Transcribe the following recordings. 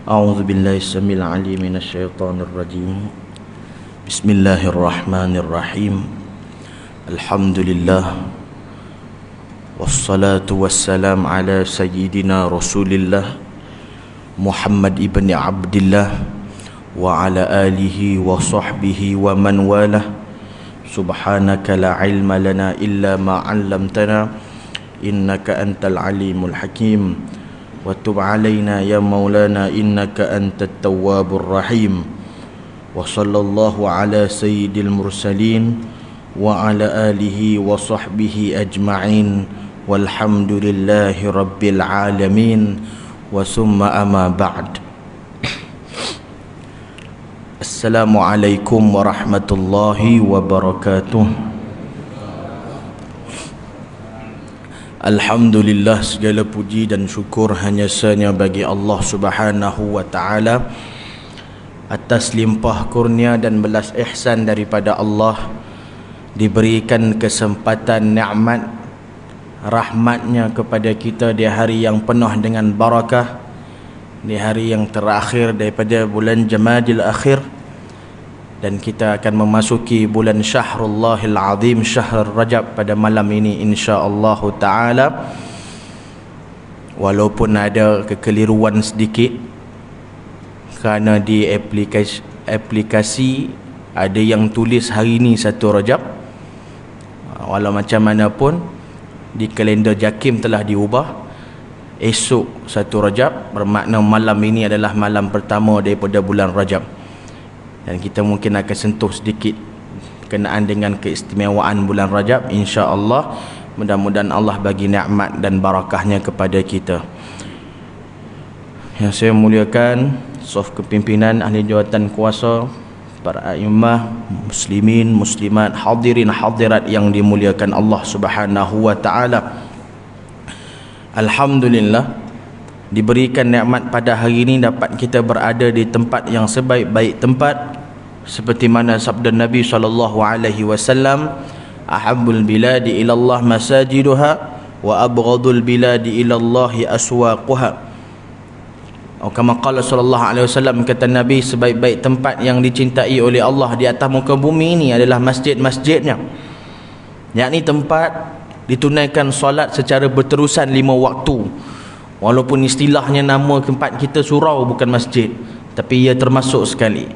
أعوذ بالله السميع العليم من الشيطان الرجيم. بسم الله الرحمن الرحيم. الحمد لله والصلاة والسلام على سيدنا رسول الله محمد ابن عبد الله وعلى آله وصحبه ومن والاه. سبحانك لا علم لنا إلا ما علمتنا إنك أنت العليم الحكيم. وتب علينا يا مولانا إنك أنت التواب الرحيم. وصلى الله على سيد المرسلين وعلى آله وصحبه أجمعين والحمد لله رب العالمين. وثم أما بعد. السلام عليكم ورحمة الله وبركاته. Alhamdulillah, segala puji dan syukur hanya sanya bagi Allah Subhanahu wa ta'ala atas limpah kurnia dan belas ihsan daripada Allah, diberikan kesempatan nikmat rahmatnya kepada kita di hari yang penuh dengan barakah, di hari yang terakhir daripada bulan Jamadil Akhir, dan kita akan memasuki bulan Syahrullahil Azim, Syahr Rajab pada malam ini insya-Allah taala. Walaupun ada kekeliruan sedikit kerana di aplikasi ada yang tulis hari ini 1 Rajab, walau macam mana pun di kalender JAKIM telah diubah. Esok 1 Rajab bermakna malam ini adalah malam pertama daripada bulan Rajab, dan kita mungkin akan sentuh sedikit berkenaan dengan keistimewaan bulan Rajab insya-Allah. Mudah-mudahan Allah bagi nikmat dan barakahnya kepada kita. Yang saya muliakan staf kepimpinan, ahli jawatan kuasa, para a'immah, muslimin, muslimat, hadirin hadirat yang dimuliakan Allah Subhanahu wa taala. Alhamdulillah, diberikan nikmat pada hari ini dapat kita berada di tempat yang sebaik-baik tempat, seperti mana sabda Nabi SAW, ahabbul biladi ilallah masajiduha wa abghadul biladi ilallahi aswaquha. Kama qala SAW, kata Nabi, sebaik-baik tempat yang dicintai oleh Allah di atas muka bumi ini adalah masjid-masjidnya, yakni tempat ditunaikan solat secara berterusan 5 waktu. Walaupun istilahnya nama tempat kita surau, bukan masjid, tapi ia termasuk sekali.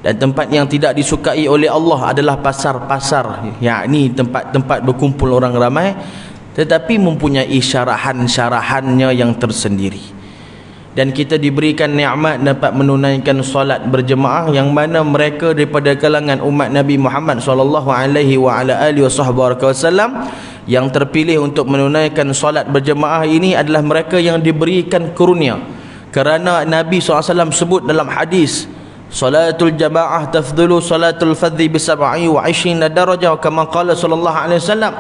Dan tempat yang tidak disukai oleh Allah adalah pasar-pasar, yakni tempat-tempat berkumpul orang ramai, tetapi mempunyai syarahan-syarahannya yang tersendiri. Dan kita diberikan nikmat dapat menunaikan solat berjemaah, yang mana mereka daripada kalangan umat Nabi Muhammad SAW yang terpilih untuk menunaikan solat berjemaah ini adalah mereka yang diberikan karunia. Kerana Nabi SAW sebut dalam hadis, salatul jamaah tafdhulu salatul fadhi bi 27 darajah, kama qala sallallahu alaihi wasallam.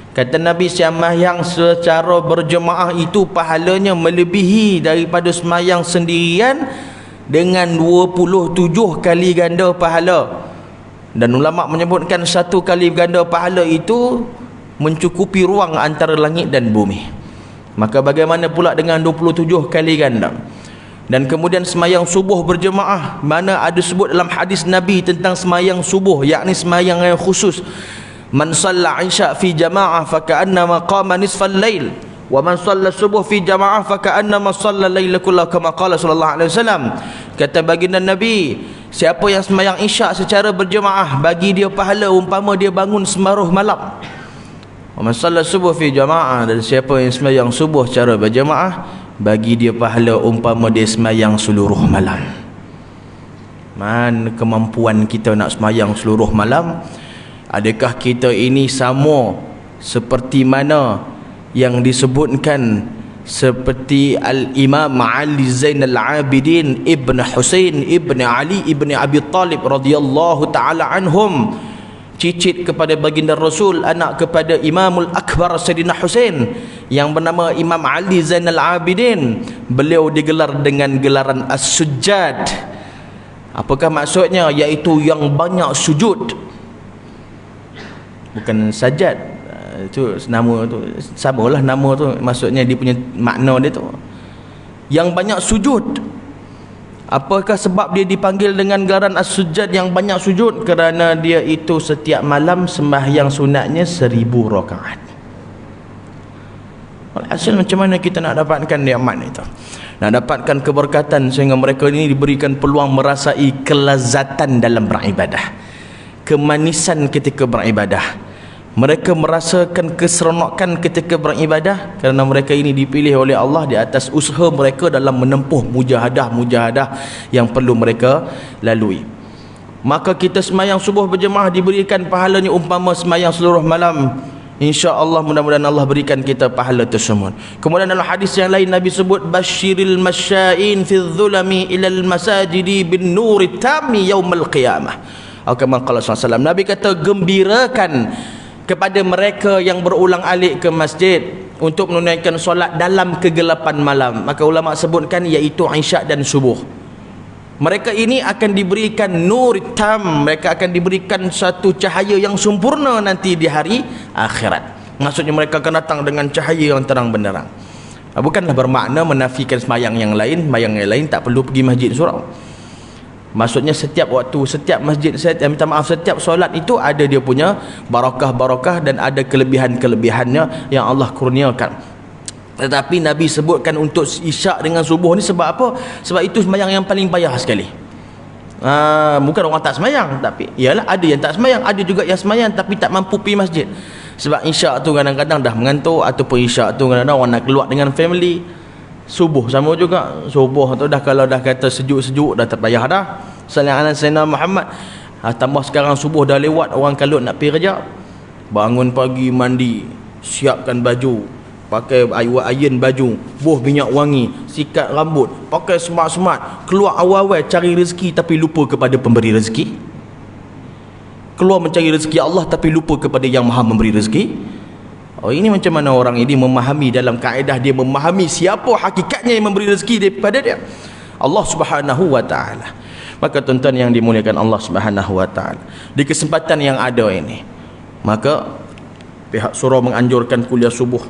Kata Nabi, sembahyang secara berjemaah itu pahalanya melebihi daripada sembahyang sendirian dengan 27 kali ganda pahala. Dan ulama menyebutkan 1 kali ganda pahala itu mencukupi ruang antara langit dan bumi. Maka bagaimana pula dengan 27 kali ganda? Dan kemudian semayang subuh berjemaah, mana ada sebut dalam hadis Nabi tentang semayang subuh, yakni semayang yang khusus. Man shalla isya fi jama'ah fa ka'annama qama nisfal lail, wa man shalla subuh fi jama'ah fa ka'annama shalla laila kullahu, kama qala sallallahu alaihi wasallam. Kata baginda Nabi, siapa yang semayang isyak secara berjemaah, bagi dia pahala umpama dia bangun separuh malam. Wa man shalla subuh fi jama'ah, dan siapa yang semayang subuh secara berjemaah, bagi dia pahala umpama dia semayang seluruh malam. Mana kemampuan kita nak semayang seluruh malam? Adakah kita ini sama seperti mana yang disebutkan seperti Al-Imam Ali Zainal Abidin Ibn Husain Ibn Ali Ibn Abi Talib radhiyallahu ta'ala anhum, cicit kepada baginda Rasul, anak kepada Imamul Akbar Sayyidina Husain yang bernama Imam Ali Zainal Abidin. Beliau digelar dengan gelaran As-Sujjad. Apakah maksudnya? Iaitu yang banyak sujud, bukan sajad. Itu nama tu samalah, nama tu maksudnya dia punya makna dia tu yang banyak sujud. Apakah sebab dia dipanggil dengan gelaran as-sujud yang banyak sujud? Kerana dia itu setiap malam sembahyang sunatnya 1000 rakaat. Hasil macam mana kita nak dapatkan nikmat itu? Nak dapatkan keberkatan sehingga mereka ini diberikan peluang merasai kelazatan dalam beribadah, kemanisan ketika beribadah. Mereka merasakan keseronokan ketika beribadah kerana mereka ini dipilih oleh Allah di atas usaha mereka dalam menempuh mujahadah-mujahadah yang perlu mereka lalui. Maka kita semayang subuh berjemaah diberikan pahalanya umpama semayang seluruh malam. InsyaAllah mudah-mudahan Allah berikan kita pahala tersebut. Kemudian dalam hadis yang lain Nabi sebut basyiril masya'in fi dhulami ilal masajidi bin nuri tami yaumal qiyamah. Atau kama qala sallallahu. Nabi kata gembirakan kepada mereka yang berulang alik ke masjid untuk menunaikan solat dalam kegelapan malam. Maka ulama sebutkan iaitu isyak dan subuh. Mereka ini akan diberikan nur tam, mereka akan diberikan satu cahaya yang sempurna nanti di hari akhirat. Maksudnya mereka akan datang dengan cahaya yang terang benderang. Bukanlah bermakna menafikan semayang yang lain. Semayang yang lain tak perlu pergi masjid surau. Maksudnya setiap waktu, setiap masjid, setiap solat itu ada dia punya barakah-barakah dan ada kelebihan-kelebihannya yang Allah kurniakan. Tetapi Nabi sebutkan untuk isyak dengan subuh ni sebab apa? Sebab itu semayang yang paling payah sekali. Bukan orang tak semayang, tapi ialah ada yang tak semayang, ada juga yang semayang tapi tak mampu pergi masjid. Sebab isyak tu kadang-kadang dah mengantuk, ataupun isyak tu kadang-kadang orang nak keluar dengan family. Subuh sama juga. Subuh tu dah kalau dah kata sejuk-sejuk dah tak payah dah. Sallallahu Sayyidina Muhammad. Tambah sekarang subuh dah lewat, orang kalut nak pergi kerja. Bangun pagi, mandi, siapkan baju, pakai iron baju, buh minyak wangi, sikat rambut, pakai smart-smart, keluar awal-awal cari rezeki tapi lupa kepada pemberi rezeki. Keluar mencari rezeki Allah tapi lupa kepada yang Maha memberi rezeki. Ini macam mana orang ini memahami dalam kaedah dia memahami siapa hakikatnya yang memberi rezeki daripada dia? Allah Subhanahu wa taala. Maka tuan-tuan yang dimuliakan Allah Subhanahu wa taala, di kesempatan yang ada ini, maka pihak surau menganjurkan kuliah subuh.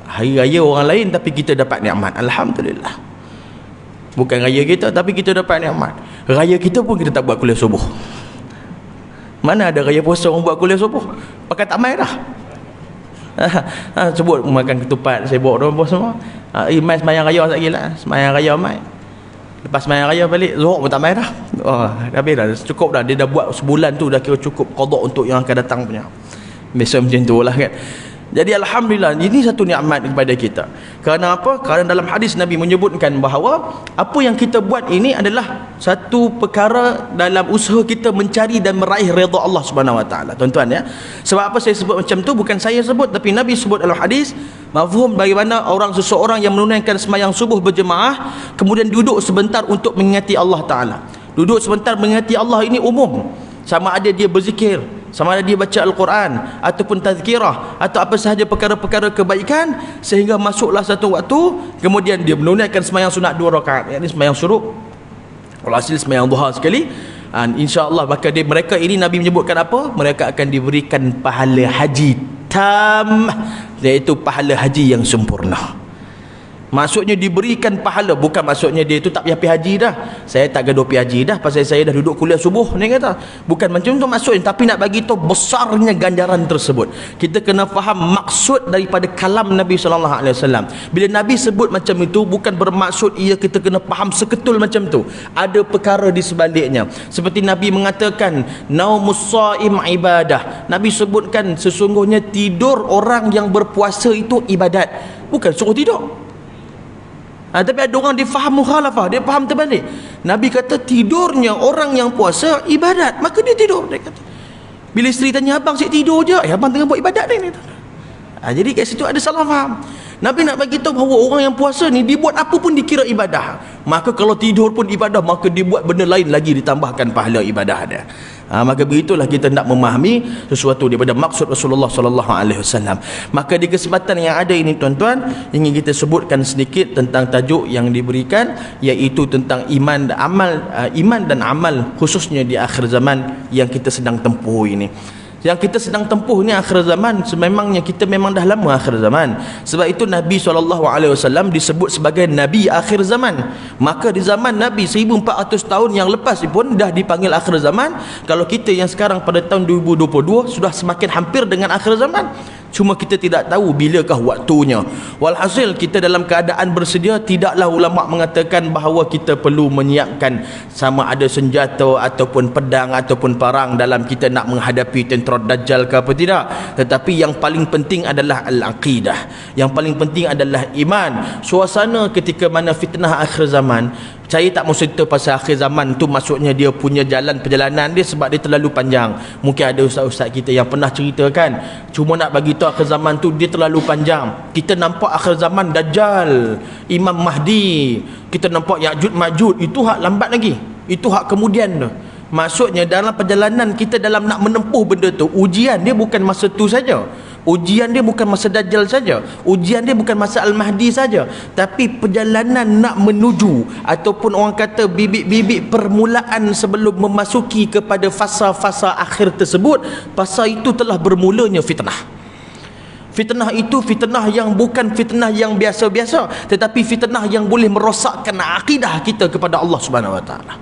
Hari raya orang lain tapi kita dapat nikmat. Alhamdulillah. Bukan raya kita tapi kita dapat nikmat. Raya kita pun kita tak buat kuliah subuh. Mana ada raya puasa orang buat kuliah subuh? Pakai tak mai dah. Sebut makan ketupat sibuk tu apa semua. Mai semayang raya sekali lah. Semayang raya mai. Lepas semayang raya balik Zuhur pun tak mai dah. Habis dah, cukup dah. Dia dah buat sebulan tu dah kira cukup qada untuk yang akan datang punya. Biasa macam tu lah kan. Jadi alhamdulillah ini satu nikmat kepada kita. Kerana apa? Kerana dalam hadis Nabi menyebutkan bahawa apa yang kita buat ini adalah satu perkara dalam usaha kita mencari dan meraih redha Allah Subhanahu wa taala. Tuan-tuan ya. Sebab apa saya sebut macam tu? Bukan saya sebut tapi Nabi sebut dalam hadis. Mafhum bagaimana seseorang yang menunaikan sembahyang subuh berjemaah kemudian duduk sebentar untuk mengingati Allah taala. Duduk sebentar mengingati Allah ini umum. Sama ada dia berzikir, sama ada dia baca Al-Quran ataupun tazkirah atau apa sahaja perkara-perkara kebaikan, sehingga masuklah satu waktu kemudian dia menunaikan sembahyang sunat 2 rakaat, yakni sembahyang syuruk, walhasil sembahyang duha sekali. InsyaAllah maka mereka ini Nabi menyebutkan apa? Mereka akan diberikan pahala haji tam, iaitu pahala haji yang sempurna. Maksudnya diberikan pahala, bukan maksudnya dia itu tak payah pergi haji dah. Saya tak gaduh pergi haji dah pasal saya dah duduk kuliah subuh ni kata. Bukan macam tu maksudnya, tapi nak bagi tahu besarnya ganjaran tersebut. Kita kena faham maksud daripada kalam Nabi sallallahu alaihi wasallam. Bila Nabi sebut macam itu bukan bermaksud ia kita kena faham seketul macam tu. Ada perkara di sebaliknya. Seperti Nabi mengatakan naumus shaim ibadah. Nabi sebutkan sesungguhnya tidur orang yang berpuasa itu ibadat. Bukan suruh tidur. Tapi ada orang dia faham mukhalafah, dia faham terbalik. Nabi kata tidurnya orang yang puasa ibadat, maka dia tidur. Dia kata, bila isteri tanya abang saya tidur je, abang tengah buat ibadat ni. Jadi kat situ ada salah faham. Nabi nak bagi tahu bahawa orang yang puasa ni dibuat apa pun dikira ibadah. Maka kalau tidur pun ibadah, maka dibuat benda lain lagi ditambahkan pahala ibadah dia. Maka begitulah kita nak memahami sesuatu daripada maksud Rasulullah sallallahu alaihi wasallam. Maka di kesempatan yang ada ini tuan-tuan, ingin kita sebutkan sedikit tentang tajuk yang diberikan, iaitu tentang iman dan amal, iman dan amal khususnya di akhir zaman yang kita sedang tempuh ini. Yang kita sedang tempuh ni akhir zaman. Sememangnya kita memang dah lama akhir zaman. Sebab itu Nabi SAW disebut sebagai Nabi akhir zaman. Maka di zaman Nabi 1400 tahun yang lepas pun dah dipanggil akhir zaman. Kalau kita yang sekarang pada tahun 2022 sudah semakin hampir dengan akhir zaman. Cuma kita tidak tahu bilakah waktunya. Walhasil kita dalam keadaan bersedia. Tidaklah ulama mengatakan bahawa kita perlu menyiapkan sama ada senjata ataupun pedang ataupun parang dalam kita nak menghadapi tentera Dajjal ke apa tidak. Tetapi yang paling penting adalah al-aqidah. Yang paling penting adalah iman. Suasana ketika mana fitnah akhir zaman, saya tak mau cerita pasal akhir zaman tu, maksudnya dia punya perjalanan dia sebab dia terlalu panjang. Mungkin ada ustaz-ustaz kita yang pernah ceritakan. Cuma nak bagi tahu akhir zaman tu dia terlalu panjang. Kita nampak akhir zaman Dajjal, Imam Mahdi, kita nampak Ya'juj Ma'juj, itu hak lambat lagi. Itu hak kemudian tu. Maksudnya dalam perjalanan kita dalam nak menempuh benda tu, ujian dia bukan masa tu saja. Ujian dia bukan masa Dajjal saja. Ujian dia bukan masa Al-Mahdi saja. Tapi perjalanan nak menuju, ataupun orang kata bibit-bibit permulaan sebelum memasuki kepada fasa-fasa akhir tersebut, fasa itu telah bermulanya fitnah. Fitnah itu fitnah yang bukan fitnah yang biasa-biasa, tetapi fitnah yang boleh merosakkan akidah kita kepada Allah Subhanahu Wa Taala.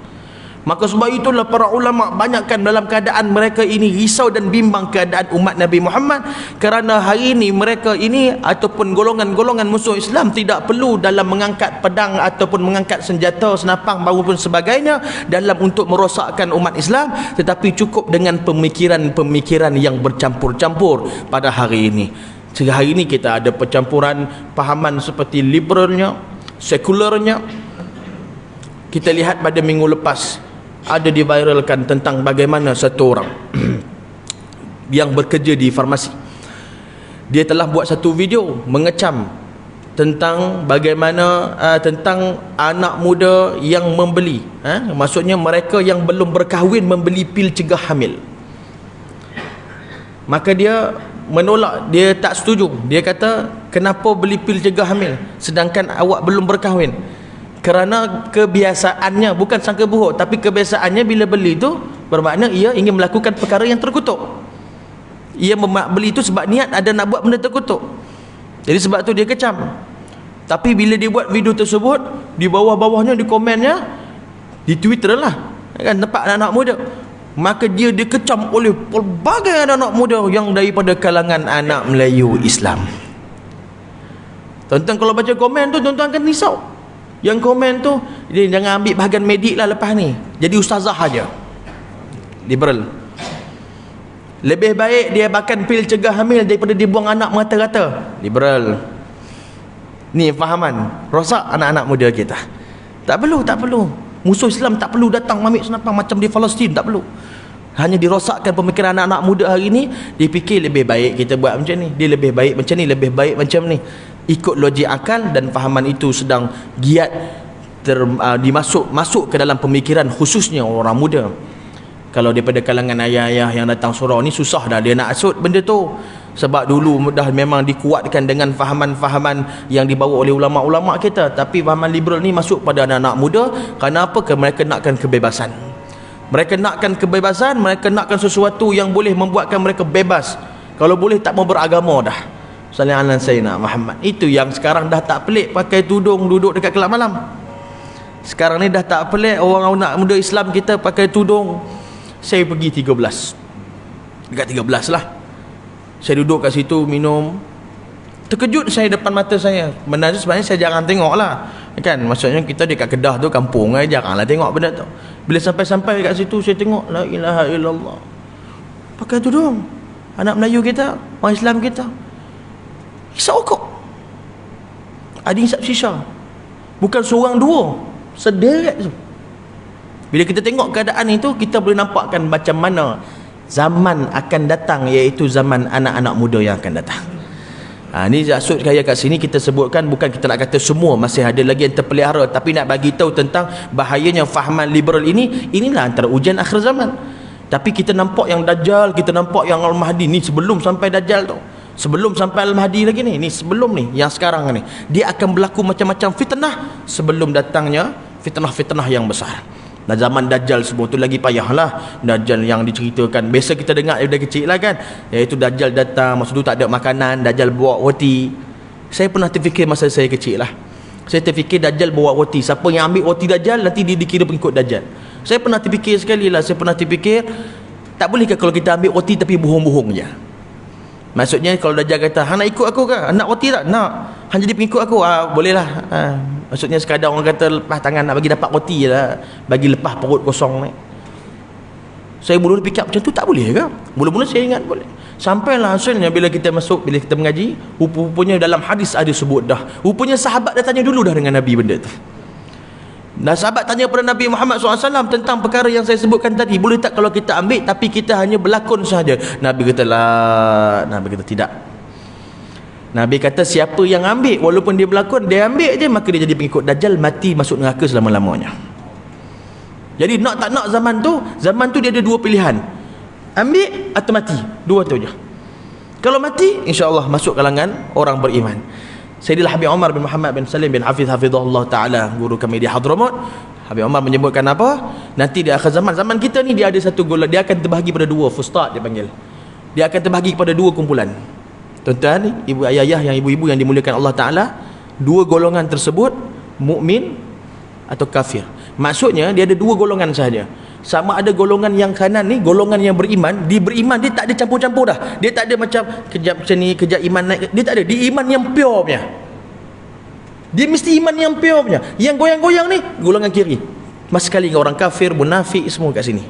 Maka sebab itulah para ulama banyakkan dalam keadaan mereka ini risau dan bimbang keadaan umat Nabi Muhammad, kerana hari ini mereka ini ataupun golongan-golongan musuh Islam tidak perlu dalam mengangkat pedang ataupun mengangkat senjata, senapang maupun sebagainya dalam untuk merosakkan umat Islam, tetapi cukup dengan pemikiran-pemikiran yang bercampur-campur pada hari ini. Sehingga hari ini kita ada percampuran pahaman seperti liberalnya, sekularnya. Kita lihat pada minggu lepas ada diviralkan tentang bagaimana satu orang yang bekerja di farmasi, dia telah buat satu video mengecam tentang bagaimana tentang anak muda yang membeli, maksudnya mereka yang belum berkahwin membeli pil cegah hamil. Maka dia menolak, dia tak setuju. Dia kata, kenapa beli pil cegah hamil sedangkan awak belum berkahwin? Kerana kebiasaannya, bukan sangka buruk, tapi kebiasaannya bila beli itu bermakna ia ingin melakukan perkara yang terkutuk. Ia beli itu sebab niat ada nak buat benda terkutuk. Jadi sebab tu dia kecam. Tapi bila dia buat video tersebut, di bawah-bawahnya, di komennya, di Twitter lah, kan, tempat anak-anak muda, maka dia dikecam oleh pelbagai anak-anak muda yang daripada kalangan anak Melayu Islam. Tuan-tuan kalau baca komen tu, tuan-tuan akan risau. Yang komen tu, dia jangan ambil bahagian medik lah lepas ni, jadi ustazah aja. Liberal. Lebih baik dia makan pil cegah hamil daripada dia buang anak merata-rata. Liberal. Ni fahaman rosak anak-anak muda kita. Tak perlu. Musuh Islam tak perlu datang ambil senapang macam di Palestin, tak perlu. Hanya dirosakkan pemikiran anak-anak muda hari ni. Dia fikir lebih baik kita buat macam ni, dia lebih baik macam ni, lebih baik macam ni. Ikut logik akal, dan fahaman itu sedang giat masuk ke dalam pemikiran khususnya orang muda. Kalau daripada kalangan ayah-ayah yang datang surau ni, susah dah dia nak asut benda tu. Sebab dulu dah memang dikuatkan dengan fahaman-fahaman yang dibawa oleh ulama-ulama kita. Tapi fahaman liberal ni masuk pada anak-anak muda. Kerana apa? Mereka nakkan kebebasan. Mereka nakkan kebebasan, mereka nakkan sesuatu yang boleh membuatkan mereka bebas. Kalau boleh tak mau beragama dah. Sallallahu alaihi wasallam Muhammad. Itu yang sekarang dah tak pelik pakai tudung duduk dekat kelab malam. Sekarang ni dah tak pelik orang anak muda Islam kita pakai tudung. Saya pergi 13. Dekat 13 lah. Saya duduk kat situ minum. Terkejut saya depan mata saya. Benda tu sebenarnya saya jarang tengok lah. Kan? Maksudnya kita dekat Kedah tu kampung, jaranglah tengok benda tu. Bila sampai-sampai kat situ saya tengok, la ilaha illallah. Pakai tudung. Anak Melayu kita, orang Islam kita. Hisap rokok. Ada hisap shisha. Bukan seorang dua, sederet tu. Bila kita tengok keadaan itu, kita boleh nampakkan macam mana zaman akan datang, iaitu zaman anak-anak muda yang akan datang. Ni maksud saya kat sini kita sebutkan, bukan kita nak kata semua masih ada lagi yang terpelihara, tapi nak bagi tahu tentang bahayanya fahaman liberal ini. Inilah antara ujian akhir zaman. Tapi kita nampak yang Dajjal, kita nampak yang Al-Mahdi ni sebelum sampai Dajjal tu. Sebelum sampai Al-Mahdi lagi ni sebelum ni, yang sekarang ni. Dia akan berlaku macam-macam fitnah sebelum datangnya fitnah-fitnah yang besar. Dan zaman Dajjal semua tu lagi payahlah. Dajjal yang diceritakan biasa kita dengar dari kecil lah kan, iaitu Dajjal datang, masa tu tak ada makanan, Dajjal bawa roti. Saya pernah terfikir masa saya kecil lah, saya terfikir Dajjal bawa roti, siapa yang ambil roti Dajjal nanti dia dikira pengikut Dajjal. Saya pernah terfikir sekali lah, saya pernah terfikir tak bolehkah kalau kita ambil roti tapi bohong-bohong je. Maksudnya kalau Dajjal kata, hang nak ikut aku ke? Nak roti tak? Nak. Hang jadi pengikut aku? Boleh lah. Maksudnya sekadar orang kata lepas tangan nak bagi dapat roti je lah, bagi lepas perut kosong ni. Saya mula fikir macam tu tak boleh ke? Mula-mula saya ingat boleh. Sampailah hasilnya bila kita masuk, bila kita mengaji, rupanya dalam hadis ada sebut dah. Rupanya sahabat dah tanya dulu dah dengan Nabi benda tu. Dan sahabat tanya kepada Nabi Muhammad SAW tentang perkara yang saya sebutkan tadi, boleh tak kalau kita ambil tapi kita hanya berlakon sahaja? Nabi kata lah, Nabi kata tidak. Nabi kata siapa yang ambil walaupun dia berlakon, dia ambil je, maka dia jadi pengikut Dajjal, mati masuk neraka selama-lamanya. Jadi nak tak nak zaman tu dia ada dua pilihan, ambil atau mati, dua tu je. Kalau mati, insya-Allah masuk kalangan orang beriman. Sayyidil Habib Umar bin Muhammad bin Salim bin Hafiz hafizahullah taala, guru kami di Hadramut, Habib Umar menyebutkan apa? Nanti di akhir zaman kita ni dia ada satu golongan, dia akan terbahagi pada dua, fustat dia panggil. Dia akan terbahagi kepada dua kumpulan. Tuan-tuan, ibu ayah yang ibu-ibu yang dimuliakan Allah Taala, dua golongan tersebut mukmin atau kafir. Maksudnya dia ada dua golongan sahaja. Sama ada golongan yang kanan ni, golongan yang beriman, dia beriman, dia tak ada campur-campur dah. Dia tak ada macam kejap macam ni, kejap iman naik, dia tak ada. Dia iman yang pure punya. Dia mesti iman yang pure punya. Yang goyang-goyang ni golongan kiri. Mas sekali dengan orang kafir, munafik semua kat sini.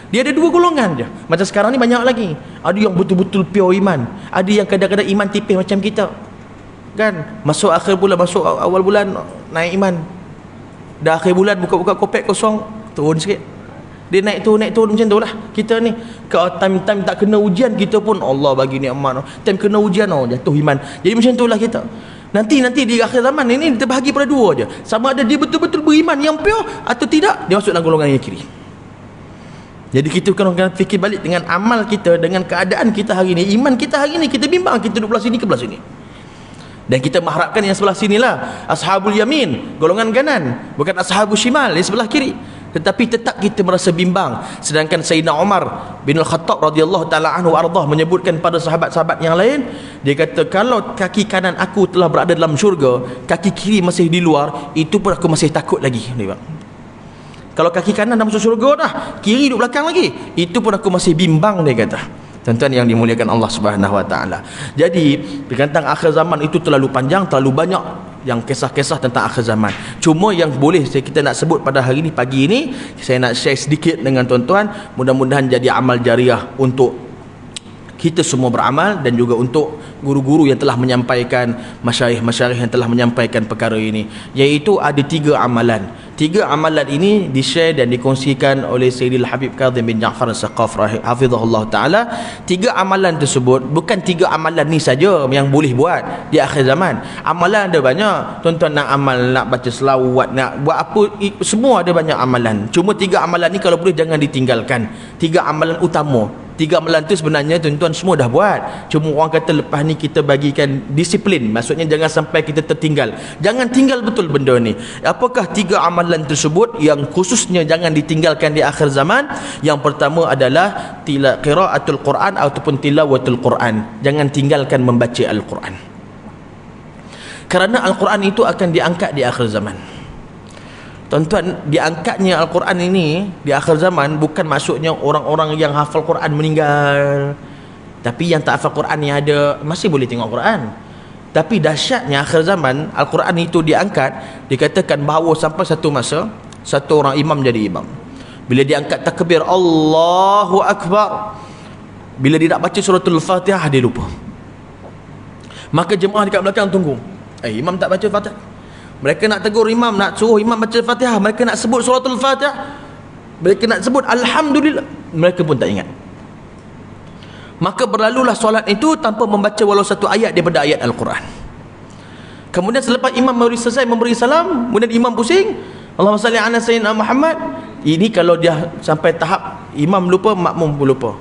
Dia ada dua golongan je. Macam sekarang ni banyak lagi. Ada yang betul-betul pure iman, ada yang kadang-kadang iman tipis macam kita. Kan? Masuk akhir bulan, masuk awal bulan naik iman. Dah akhir bulan buka-buka kopek kosong, turun sikit. Dia naik turun macam tu lah. Kita ni kalau time-time tak kena ujian, kita pun Allah bagi nikmat. Time kena ujian, jatuh iman. Jadi macam tu lah kita. Nanti di akhir zaman ini kita bahagi pada dua je. Sama ada dia betul-betul beriman yang pure atau tidak, dia masuk dalam golongan yang kiri. Jadi kita kena fikir balik dengan amal kita, dengan keadaan kita hari ini, iman kita hari ini, kita bimbang kita duduk belah sini ke belah sini. Dan kita mengharapkan yang sebelah sinilah ashabul yamin, golongan kanan, bukan ashabul shimal, yang sebelah kiri. Tetapi tetap kita merasa bimbang. Sedangkan Sayyidina Umar bin Al-Khattab radhiyallahu taala anhu ardah menyebutkan pada sahabat-sahabat yang lain, dia kata kalau kaki kanan aku telah berada dalam syurga, kaki kiri masih di luar, itu pun aku masih takut lagi. Kalau kaki kanan dah masuk syurga dah, kiri duduk belakang lagi, itu pun aku masih bimbang, dia kata. Tuan-tuan yang dimuliakan Allah Subhanahu Wa Taala. Jadi tentang akhir zaman itu terlalu panjang, terlalu banyak yang kisah-kisah tentang akhir zaman. Cuma yang boleh kita nak sebut pada hari ini, pagi ini, saya nak share sedikit dengan tuan-tuan, mudah-mudahan jadi amal jariah untuk kita semua beramal, dan juga untuk guru-guru yang telah menyampaikan, masyayikh-masyayikh yang telah menyampaikan perkara ini, iaitu ada 3 amalan. 3 amalan ini di-share dan dikongsikan oleh Sayyidil Habib Kazim bin Ja'far As-Saqaf hafizahullah taala. 3 amalan tersebut bukan 3 amalan ni saja yang boleh buat di akhir zaman. Amalan ada banyak. Tuan-tuan nak amal, nak baca selawat, nak buat apa, semua ada banyak amalan. Cuma 3 amalan ni kalau boleh jangan ditinggalkan. 3 amalan utama. 3 amalan tu sebenarnya tuan-tuan semua dah buat. Cuma orang kata lepas ni kita bagikan disiplin. Maksudnya jangan sampai kita tertinggal. Jangan tinggal betul benda ni. Apakah 3 amalan tersebut yang khususnya jangan ditinggalkan di akhir zaman? Yang pertama adalah qiraatul Quran ataupun tilawatul Quran. Jangan tinggalkan membaca Al-Quran. Kerana Al-Quran itu akan diangkat di akhir zaman. Tuan-tuan, diangkatnya Al-Quran ini di akhir zaman bukan maksudnya orang-orang yang hafal Quran meninggal. Tapi yang tak hafal Quran yang ada masih boleh tengok Quran. Tapi dahsyatnya akhir zaman Al-Quran itu diangkat, dikatakan bahawa sampai satu masa satu orang imam jadi imam. Bila dia angkat takbir Allahu Akbar, bila dia nak baca suratul Fatihah dia lupa. Maka jemaah dekat belakang tunggu. Imam tak baca Fatihah. Mereka nak tegur imam, nak suruh imam baca Fatihah, mereka nak sebut suratul Fatihah, mereka nak sebut Alhamdulillah, mereka pun tak ingat. Maka berlalulah solat itu tanpa membaca walau satu ayat daripada ayat Al-Quran. Kemudian selepas imam selesai memberi salam, kemudian imam pusing, Allahumma salli ala sayyidina Muhammad. Ini kalau dia sampai tahap imam lupa, makmum pun lupa.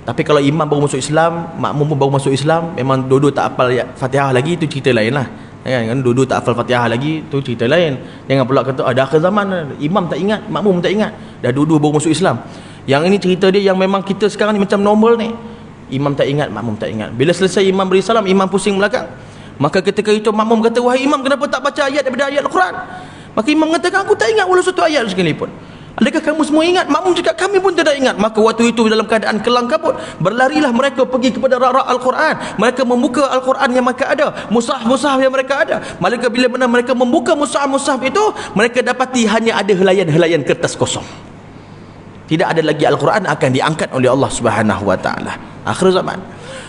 Tapi kalau imam baru masuk Islam, makmum pun baru masuk Islam, memang dua-dua tak hafal Fatihah lagi, itu cerita lain lah. kan dulu tak hafal Fatihah lagi, tu cerita lain. Jangan pula kata dah akhir zaman, imam tak ingat, makmum tak ingat, dah dulu baru masuk Islam. Yang ini cerita dia yang memang kita sekarang ni macam normal ni, imam tak ingat, makmum tak ingat. Bila selesai imam beri salam, imam pusing belakang, maka ketika itu makmum kata, wahai imam, kenapa tak baca ayat daripada ayat Al-Quran? Maka imam katakan, aku tak ingat walau satu ayat sekalipun. Adakah kamu semua ingat? Makmum cakap, kami pun tidak ingat. Maka waktu itu dalam keadaan kelang kabut, berlarilah mereka pergi kepada rak-rak Al-Quran. Mereka membuka Al-Quran yang mereka ada, mushaf-mushaf yang mereka ada. Maka bila mana mereka membuka mushaf-mushaf itu, mereka dapati hanya ada helaian-helaian kertas kosong. Tidak ada lagi Al-Quran akan diangkat oleh Allah Subhanahu wa taala akhir zaman.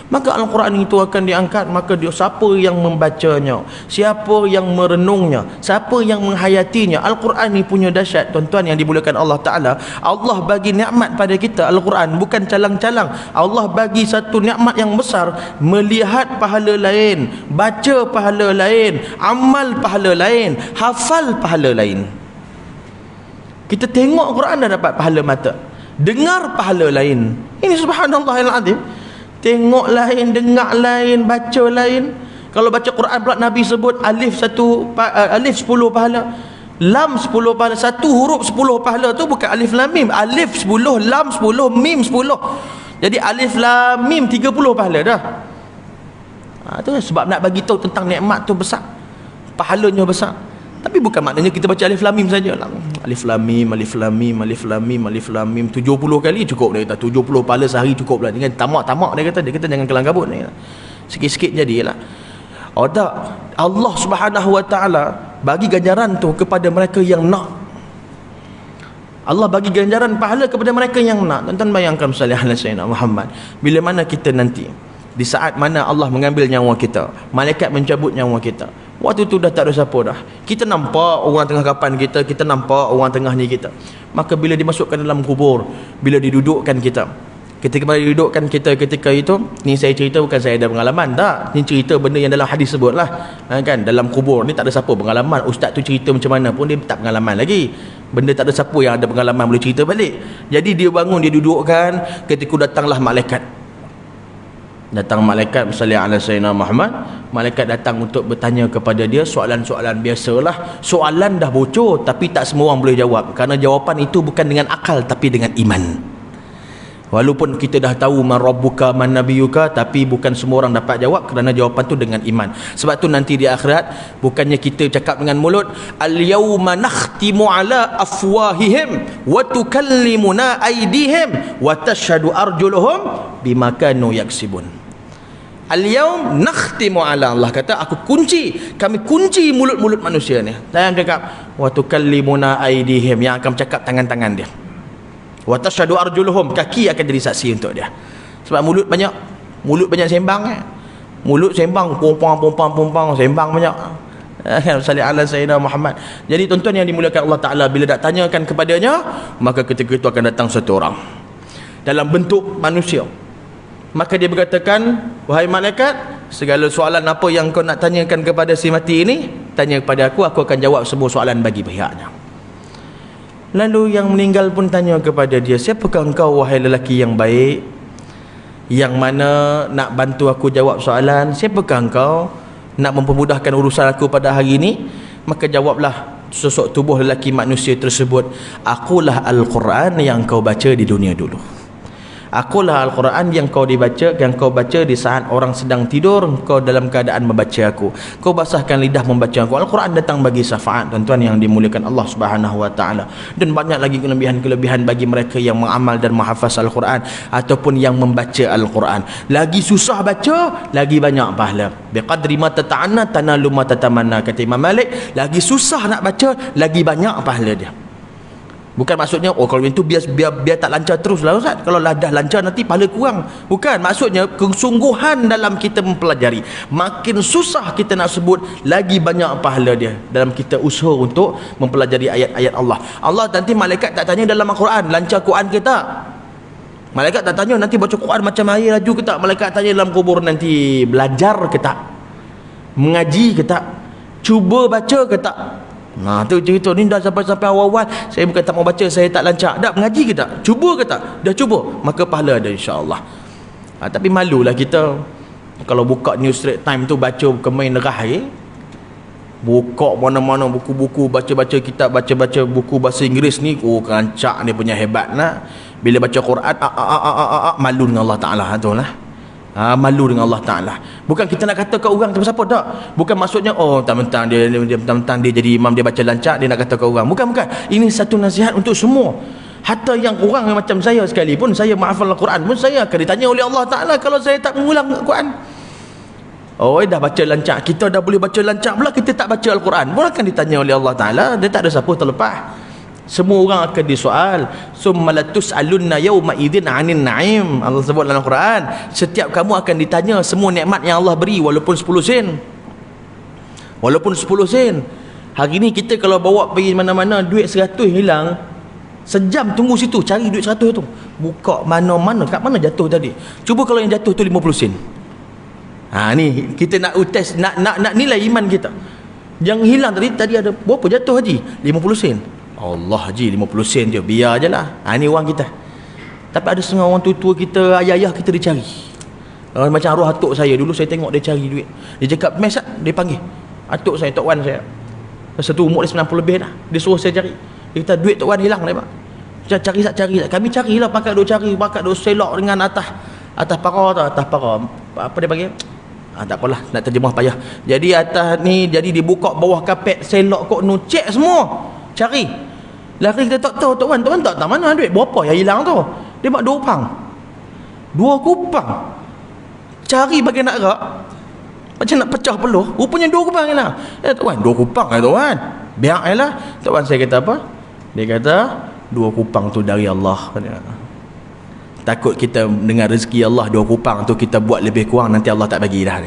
Maka Al-Quran itu akan diangkat, maka dia, siapa yang membacanya, siapa yang merenungnya, siapa yang menghayatinya. Al-Quran ni punya dahsyat, tuan-tuan yang dimuliakan Allah Ta'ala. Allah bagi nikmat pada kita, Al-Quran bukan calang-calang. Allah bagi satu nikmat yang besar, melihat pahala lain, baca pahala lain, amal pahala lain, hafal pahala lain. Kita tengok Al-Quran dah dapat pahala mata, dengar pahala lain. Ini subhanallahil azim. Tengok lain, dengar lain, baca lain. Kalau baca Quran pula Nabi sebut alif 10 pahala, lam 10 pahala. Satu huruf 10 pahala tu bukan alif lam mim. Alif 10, lam 10, mim 10. Jadi alif lam mim 30 pahala dah. Tu sebab nak bagi tahu tentang nikmat tu besar, pahalanya besar. Tapi bukan maknanya kita baca alif lam mim saja. Alif lam mim, alif lam mim, alif lam mim, alif lam mim 70 kali cukup dia kata. 70 pahala sehari cukup lah. Dengan tamak-tamak dia kata jangan kelang kabut ni. Sikit-sikit jadilah. Oh tak, Allah Subhanahu wa taala bagi ganjaran tu kepada mereka yang nak. Allah bagi ganjaran pahala kepada mereka yang nak. Tuan-tuan bayangkan salih ala sayyidina Muhammad, bila mana kita nanti, di saat mana Allah mengambil nyawa kita, malaikat mencabut nyawa kita, waktu tu dah tak ada siapa dah. Kita nampak orang tengah kapan kita, kita nampak orang tengah ni kita. Maka bila dimasukkan dalam kubur, bila didudukkan kita, ketika didudukkan kita ketika itu, ni saya cerita bukan saya ada pengalaman, tak. Ni cerita benda yang dalam hadis sebut lah, kan. Dalam kubur ni tak ada siapa pengalaman. Ustaz tu cerita macam mana pun dia tak pengalaman lagi. Benda tak ada siapa yang ada pengalaman boleh cerita balik. Jadi dia bangun, dia dudukkan, ketika datanglah malaikat. Datang malaikat sallallahu alaihi wasallam Muhammad. Malaikat datang untuk bertanya kepada dia soalan-soalan biasalah. Soalan dah bocor tapi tak semua orang boleh jawab, kerana jawapan itu bukan dengan akal tapi dengan iman. Walaupun kita dah tahu man rabbuka man nabiyuka, tapi bukan semua orang dapat jawab kerana jawapan tu dengan iman. Sebab tu nanti di akhirat bukannya kita cakap dengan mulut, al yauma nakhtimu ala afwahihim wa tukallimuna aydihim wa tashhadu arjuluhum bima kanu yaksibun. Al yaum nakhtimu ala, Allah kata aku kunci, kami kunci mulut-mulut manusia ni. Jangan cakap wa tukallimuna aydihim, yang akan cakap tangan-tangan dia. Wa tashhadu arjuluhum, kaki akan jadi saksi untuk dia. Sebab mulut banyak sembang mulut sembang, pompang sembang banyak. Sallallahu alaihi wasallam Muhammad. Jadi tuan-tuan yang dimuliakan Allah Taala, bila nak tanyakan kepadanya, maka ketika itu akan datang satu orang dalam bentuk manusia. Maka dia berkatakan, wahai malaikat, segala soalan apa yang kau nak tanyakan kepada si mati ini, tanya kepada aku akan jawab semua soalan bagi pihaknya. Lalu yang meninggal pun tanya kepada dia, siapakah engkau wahai lelaki yang baik, yang mana nak bantu aku jawab soalan? Siapakah engkau nak mempermudahkan urusan aku pada hari ini? Maka jawablah sosok tubuh lelaki manusia tersebut, akulah Al-Quran yang kau baca di dunia dulu. Akulah Al-Quran yang kau baca di saat orang sedang tidur, kau dalam keadaan membaca aku. Kau basahkan lidah membaca aku. Al-Quran datang bagi syafaat, tuan-tuan yang dimuliakan Allah Subhanahu wa taala. Dan banyak lagi kelebihan-kelebihan bagi mereka yang mengamal dan menghafaz Al-Quran ataupun yang membaca Al-Quran. Lagi susah baca, lagi banyak pahala. Biqadri ma tata'anna tanalu ma tatamanna, kata Imam Malik. Lagi susah nak baca, lagi banyak pahala dia. Bukan maksudnya kalau itu biar tak lancar terus lah Ustaz, kalau dah lancar nanti pahala kurang. Bukan, maksudnya kesungguhan dalam kita mempelajari, makin susah kita nak sebut, lagi banyak pahala dia dalam kita usaha untuk mempelajari ayat-ayat Allah. Allah nanti malaikat tak tanya dalam Al-Quran lancar Quran ke tak. Malaikat tak tanya nanti baca Quran macam air laju ke tak. Malaikat tanya dalam kubur nanti belajar ke tak, mengaji ke tak, cuba baca ke tak. Nah, tu cerita ni dah sampai awal-awal. Saya bukan tak mau baca, saya tak lancar. Dah mengaji ke tak? Cuba ke tak? Dah cuba, maka pahala ada insya-Allah. Tapi malulah kita kalau buka News Straight Time tu baca bukan main derah Buka mana-mana buku-buku, baca-baca kitab, baca-baca buku bahasa Inggeris ni, rancak dia punya hebat nak. Bila baca Quran, malu dengan Allah Ta'ala. Tu lah. Malu dengan Allah Ta'ala. Bukan kita nak kata kat orang tu siapa tak. Bukan maksudnya mentang-mentang dia jadi imam, dia baca lancak, dia nak kata kat orang. Bukan. Ini satu nasihat untuk semua. Hatta yang orang macam saya sekalipun, saya menghafal Al-Quran pun, saya akan ditanya oleh Allah Ta'ala kalau saya tak mengulang Al-Quran. Dah baca lancak, kita dah boleh baca lancak pula, kita tak baca Al-Quran pun akan ditanya oleh Allah Ta'ala. Dia tak ada siapa terlepas. Semua orang akan disoal. Summa latus'alunna yawma idzin 'anil na'im. Allah sebut dalam Al-Quran, setiap kamu akan ditanya semua nikmat yang Allah beri, walaupun 10 sen. Walaupun 10 sen. Hari ni kita kalau bawa pergi mana-mana, duit 100 hilang, sejam tunggu situ cari duit 100 tu. Buka mana-mana, kat mana jatuh tadi. Cuba kalau yang jatuh tu 50 sen. Ni kita nak test, nak nilai iman kita. Yang hilang tadi ada berapa jatuh haji? 50 sen. Allah haji 50 sen je, biar je lah. Ni orang kita. Tapi ada setengah orang tua-tua kita, ayah-ayah kita dicari. Macam arwah atuk saya dulu, saya tengok dia cari duit. Dia cakap mes tak? Dia panggil atuk saya, Tok Wan saya. Masa tu umur dia 90 lebih dah. Dia suruh saya cari. Dia kata duit Tok Wan hilang dah, Pak. Cari tak. Kami carilah, pakat duk selok dengan atas para tu, atas para apa dia panggil? Tak apalah, nak terjemah payah. Jadi atas ni, jadi dibuka bawah kapet, selok kok cek semua. Cari. Lari kita tak tahu, Tok Wan tak tahu mana duit. Berapa yang hilang tu? Dia buat 2 kupang. 2 kupang. Cari bagi nak rak. Macam nak pecah peluh. Rupanya 2 kupang hilang. Tok Wan, 2 kupang Tok Wan. Biar lah. Tok Wan saya kata apa? Dia kata 2 kupang tu dari Allah. Takut kita dengan rezeki Allah 2 kupang tu kita buat lebih kurang, nanti Allah tak bagi dah.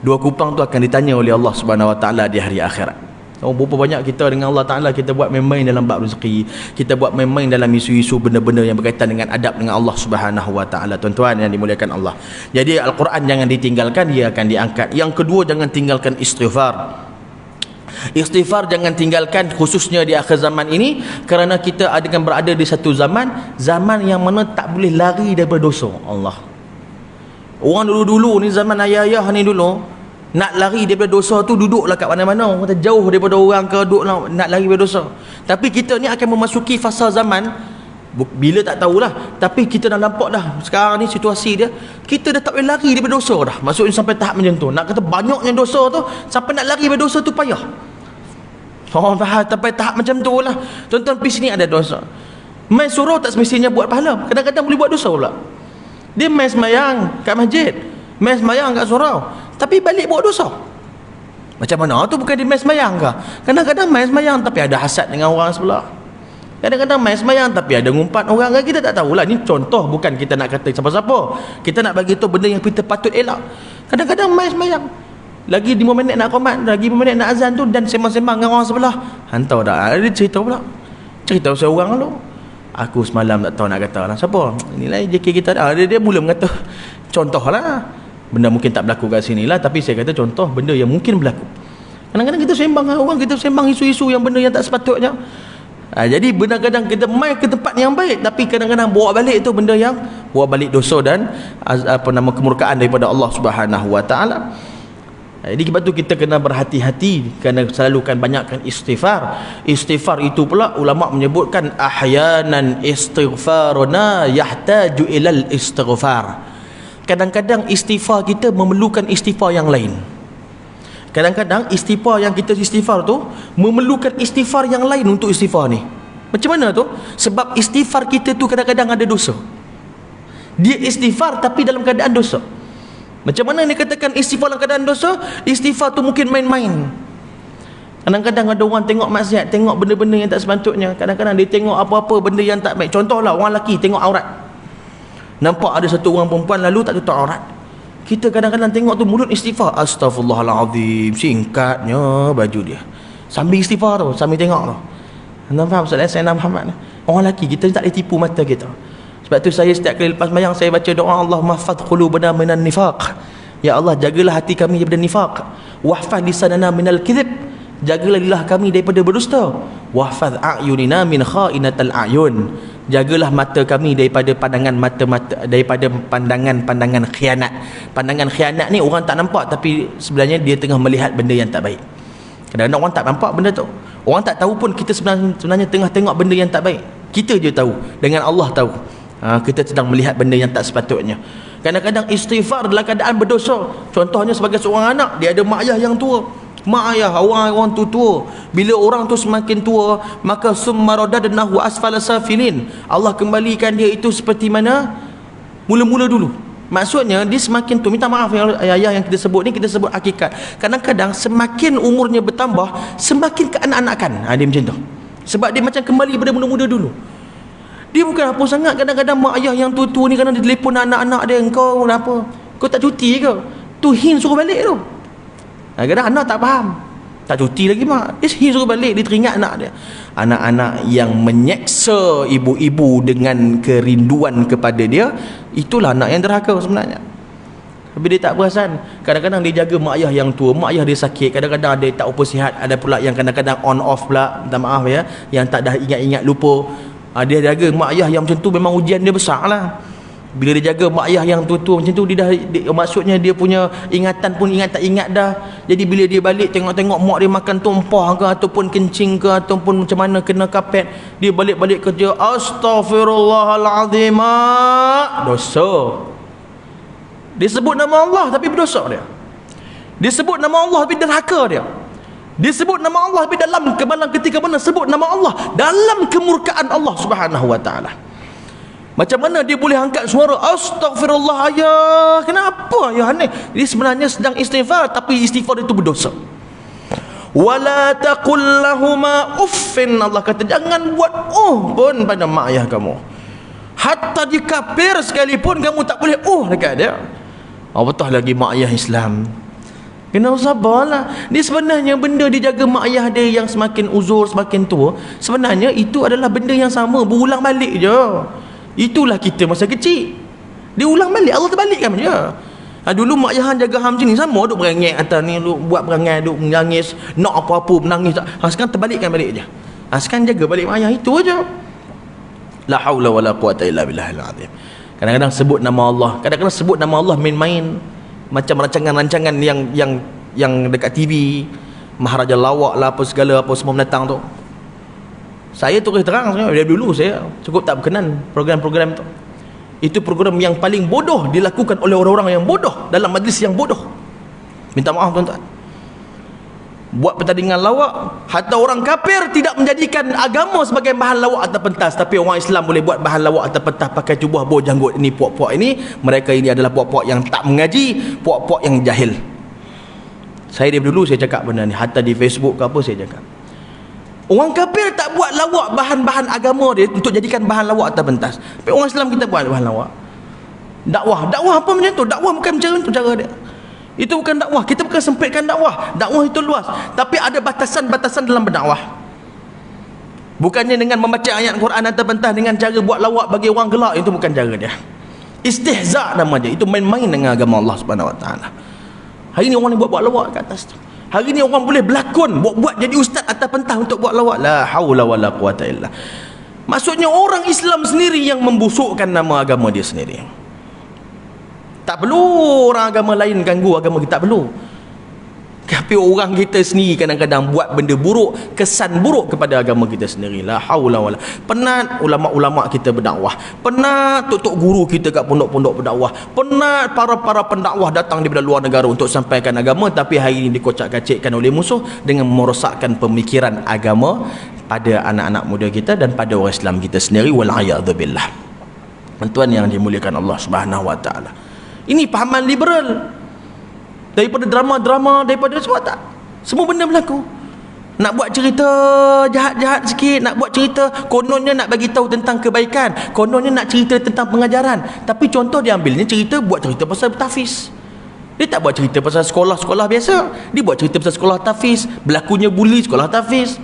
2 kupang tu akan ditanya oleh Allah Subhanahu Wa Taala di hari akhirat. Berapa banyak kita dengan Allah Ta'ala kita buat main-main dalam bab rezeki, kita buat main-main dalam isu-isu benda-benda yang berkaitan dengan adab dengan Allah Subhanahu Wa Taala. Tuan-tuan yang dimuliakan Allah, jadi Al-Quran jangan ditinggalkan, dia akan diangkat. Yang kedua, jangan tinggalkan istighfar. Istighfar jangan tinggalkan, khususnya di akhir zaman ini, kerana kita akan berada di satu zaman yang mana tak boleh lari daripada dosa. Allah, orang dulu-dulu ni, zaman ayah-ayah ni dulu, nak lari daripada dosa tu duduklah kat mana-mana, orang kata jauh daripada orang ke, duduklah nak lari daripada dosa. Tapi kita ni akan memasuki fasa zaman, bila tak tahulah, tapi kita dah nampak dah sekarang ni situasi dia, kita dah tak boleh lari daripada dosa dah. Maksudnya sampai tahap macam tu, nak kata banyaknya dosa tu, sampai nak lari daripada dosa tu payah. Faham? Sampai tahap macam tu lah. Tuan-tuan pergi sini ada dosa, main surau tak semestinya buat pahala, kadang-kadang boleh buat dosa pula. Dia main semayang kat masjid, main semayang kat surau, tapi balik buat dosa. Macam mana tu? Bukan dia main semayang ke? Kadang-kadang main semayang tapi ada hasad dengan orang sebelah. Kadang-kadang main semayang tapi ada ngumpat orang kan, kita tak tahulah. Ni contoh, bukan kita nak kata siapa-siapa. Kita nak bagi tahu benda yang kita patut elak. Kadang-kadang main semayang, lagi 5 minit nak qomat, lagi 5 minit nak azan tu, dan sembang-sembang dengan orang sebelah. Hantar dah. Dia cerita pula. Cerita pasal orang lalu. Aku semalam tak tahu nak kata lah. Siapa? Inilah JK kita dah. Dia mula mengata contoh lah. Benda mungkin tak berlaku kat sini lah, tapi saya kata contoh benda yang mungkin berlaku. Kadang-kadang kita sembang dengan orang, kita sembang isu-isu yang benda yang tak sepatutnya. Jadi kadang-kadang kita main ke tempat yang baik, tapi kadang-kadang bawa balik itu benda yang bawa balik dosa dan kemurkaan daripada Allah Subhanahu Wa Taala. Jadi sebab tu kita kena berhati-hati, kerana selalukan banyakkan istighfar. Istighfar itu pula ulama menyebutkan ahyanan istighfaruna yahtaju ilal istighfar. Kadang-kadang istighfar kita memerlukan istighfar yang lain. Kadang-kadang istighfar yang kita istighfar tu memerlukan istighfar yang lain untuk istighfar ni. Macam mana tu? Sebab istighfar kita tu kadang-kadang ada dosa. Dia istighfar tapi dalam keadaan dosa. Macam mana ni katakan istighfar dalam keadaan dosa? Istighfar tu mungkin main-main. Kadang-kadang ada orang tengok maksiat, tengok benda-benda yang tak sepatutnya. Kadang-kadang dia tengok apa-apa benda yang tak baik. Contohlah orang lelaki tengok aurat. Nampak ada satu orang perempuan lalu tak tutup aurat. Kita kadang-kadang tengok tu mulut istighfar, astaghfirullahalazim, singkatnya baju dia. Sambil istighfar tu, sambil tengok tu. Anda faham soalan saya Muhammad? Orang lelaki kita tak boleh tipu mata kita. Sebab tu saya setiap kali lepas sembahyang saya baca doa, Allahumma hafadh qulubana minan nifaq. Ya Allah, jagalah hati kami daripada nifaq. Wahfadh lisanana minal kidhib. Jagalah lidah kami daripada berdusta. Wahfadh a'yunina min kha'inatal a'yun. Jagalah mata kami daripada pandangan mata-mata, daripada pandangan-pandangan khianat. Pandangan khianat ni orang tak nampak, tapi sebenarnya dia tengah melihat benda yang tak baik. Kadang-kadang orang tak nampak benda tu. Orang tak tahu pun kita sebenarnya tengah tengok benda yang tak baik. Kita je tahu, dengan Allah tahu. Kita sedang melihat benda yang tak sepatutnya. Kadang-kadang istighfar dalam keadaan berdosa. Contohnya sebagai seorang anak, dia ada mak ayah yang tua. Mak ayah orang tu tua. Bila orang tu semakin tua, maka summa radadnahu asfala safilin. Allah kembalikan dia itu seperti mana mula-mula dulu. Maksudnya dia semakin tua. Minta maaf yang ayah yang kita sebut ni, kita sebut hakikat. Kadang-kadang semakin umurnya bertambah, semakin keanak-anakan. Dia macam tu. Sebab dia macam kembali pada muda-muda dulu. Dia bukan apa sangat. Kadang-kadang mak ayah yang tua-tua ni kadang dia telefon anak-anak dia, "Kau kenapa? Kau tak cuti ke?" Tu hin suruh balik tu. Kadang-kadang anak tak faham. Tak cuti lagi mak. Dia hin suruh balik, dia teringat anak dia. Anak-anak yang menyeksa ibu-ibu dengan kerinduan kepada dia, itulah anak yang derhaka sebenarnya. Tapi dia tak perasan. Kadang-kadang dia jaga mak ayah yang tua, mak ayah dia sakit, kadang-kadang dia tak apa sihat, ada pula yang kadang-kadang on off pula, minta maaf ya, yang tak dah ingat-ingat lupa. Dia jaga mak ayah yang macam tu, memang ujian dia besar lah. Bila dia jaga mak ayah yang tua-tua macam tu, maksudnya dia punya ingatan pun ingat tak ingat dah. Jadi bila dia balik tengok-tengok mak dia makan tumpah ke, ataupun kencing ke, ataupun macam mana kena kapet, dia balik-balik kerja, astaghfirullahalazim, dosa. Dia sebut nama Allah tapi berdosa dia. Dia sebut nama Allah tapi derhaka dia. Dia sebut nama Allah tapi dalam ketika mana sebut nama Allah, dalam kemurkaan Allah Subhanahu wa taala. Macam mana dia boleh angkat suara astaghfirullah ayah? Kenapa ayah ni? Dia sebenarnya sedang istighfar, tapi istighfar itu berdosa. Wala taqul lahuma uffin. Allah kata jangan buat pun pada mak ayah kamu. Hatta dia kafir sekalipun kamu tak boleh dekat dia. Apatah lagi mak ayah Islam. Kena sabarlah. Dia sebenarnya benda dia jaga mak ayah dia yang semakin uzur, semakin tua, sebenarnya itu adalah benda yang sama, berulang balik je. Itulah kita masa kecil. Dia ulang balik, Allah terbalikkan je. Dulu mak ayah jaga macam ni, sama duk berangit atas ni, duk buat perangai, duk menangis, nak apa-apa menangis. Sekarang terbalikkan balik je. Sekarang jaga balik mak ayah, itu aja. La haula wala quwata illa billahil azim. Kadang-kadang sebut nama Allah, kadang-kadang sebut nama Allah main-main. Macam rancangan-rancangan yang dekat TV, Maharaja Lawak lah, apa segala, apa semua mendatang tu. Saya terus terang, dari dulu saya cukup tak berkenan program-program tu. Itu program yang paling bodoh dilakukan oleh orang-orang yang bodoh, dalam majlis yang bodoh. Minta maaf tuan-tuan. Buat pertandingan lawak, hatta orang kafir tidak menjadikan agama sebagai bahan lawak atau pentas, tapi orang Islam boleh buat bahan lawak atau pentas pakai jubah bau janggut. Ini puak-puak ini, mereka ini adalah puak-puak yang tak mengaji, puak-puak yang jahil. Saya dari dulu saya cakap benda ni, hatta di Facebook ke apa saya cakap. Orang kafir tak buat lawak bahan-bahan agama dia untuk jadikan bahan lawak atau pentas, tapi orang Islam kita buat bahan lawak. Dakwah apa macam tu? Dakwah bukan macam tu cara dia. Itu bukan dakwah. Kita bukan sempitkan dakwah. Dakwah itu luas, tapi ada batasan-batasan dalam berdakwah. Bukannya dengan membaca ayat Quran atau pentah dengan cara buat lawak bagi orang gelak, itu bukan cara dia. Istihza nama dia. Itu main-main dengan agama Allah Subhanahu wa taala. Hari ni orang ni buat lawak kat atas tu. Hari ni orang boleh berlakon, buat jadi ustaz atau pentah untuk buat lawak. La haula wala quwata illa. Maksudnya orang Islam sendiri yang membusukkan nama agama dia sendiri. Tak perlu orang agama lain ganggu agama kita, tak perlu. Tapi orang kita sendiri kadang-kadang buat benda buruk, kesan buruk kepada agama kita sendiri. La haula wala. Penat ulama-ulama kita berdakwah, penat tok-tok guru kita kat pondok-pondok berdakwah, penat para pendakwah datang daripada luar negara untuk sampaikan agama, tapi hari ini dikocak-kacikkan oleh musuh dengan merosakkan pemikiran agama pada anak-anak muda kita dan pada orang Islam kita sendiri. Wal a'yadzu billah. Tuan yang dimuliakan Allah Subhanahu wa taala. Ini pahaman liberal. Daripada drama-drama, daripada semua tak. Semua benda berlaku. Nak buat cerita jahat-jahat sikit, nak buat cerita kononnya nak bagi tahu tentang kebaikan, kononnya nak cerita tentang pengajaran. Tapi contoh dia ambilnya buat cerita pasal tahfiz. Dia tak buat cerita pasal sekolah-sekolah biasa. Dia buat cerita pasal sekolah tahfiz, berlakunya buli sekolah tahfiz.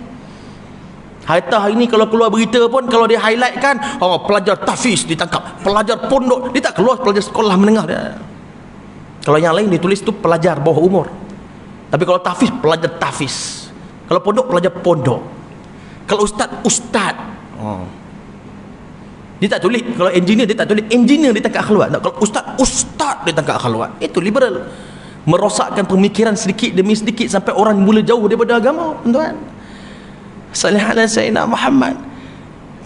Hatta hari ni kalau keluar berita pun, kalau dia highlight kan, pelajar tahfiz ditangkap, pelajar pondok, dia tak keluar pelajar sekolah menengah dia. Kalau yang lain dia tulis tu pelajar bawah umur. Tapi kalau tahfiz, pelajar tahfiz. Kalau pondok, pelajar pondok. Kalau ustaz. Dia tak tulis. Kalau engineer dia tak tulis engineer, dia tangkap akhlak. Kalau ustaz dia tangkap akhlak. Itu liberal. merosakkan pemikiran sedikit demi sedikit sampai orang mula jauh daripada agama. Tuan-tuan, salih ala sayyidina Muhammad.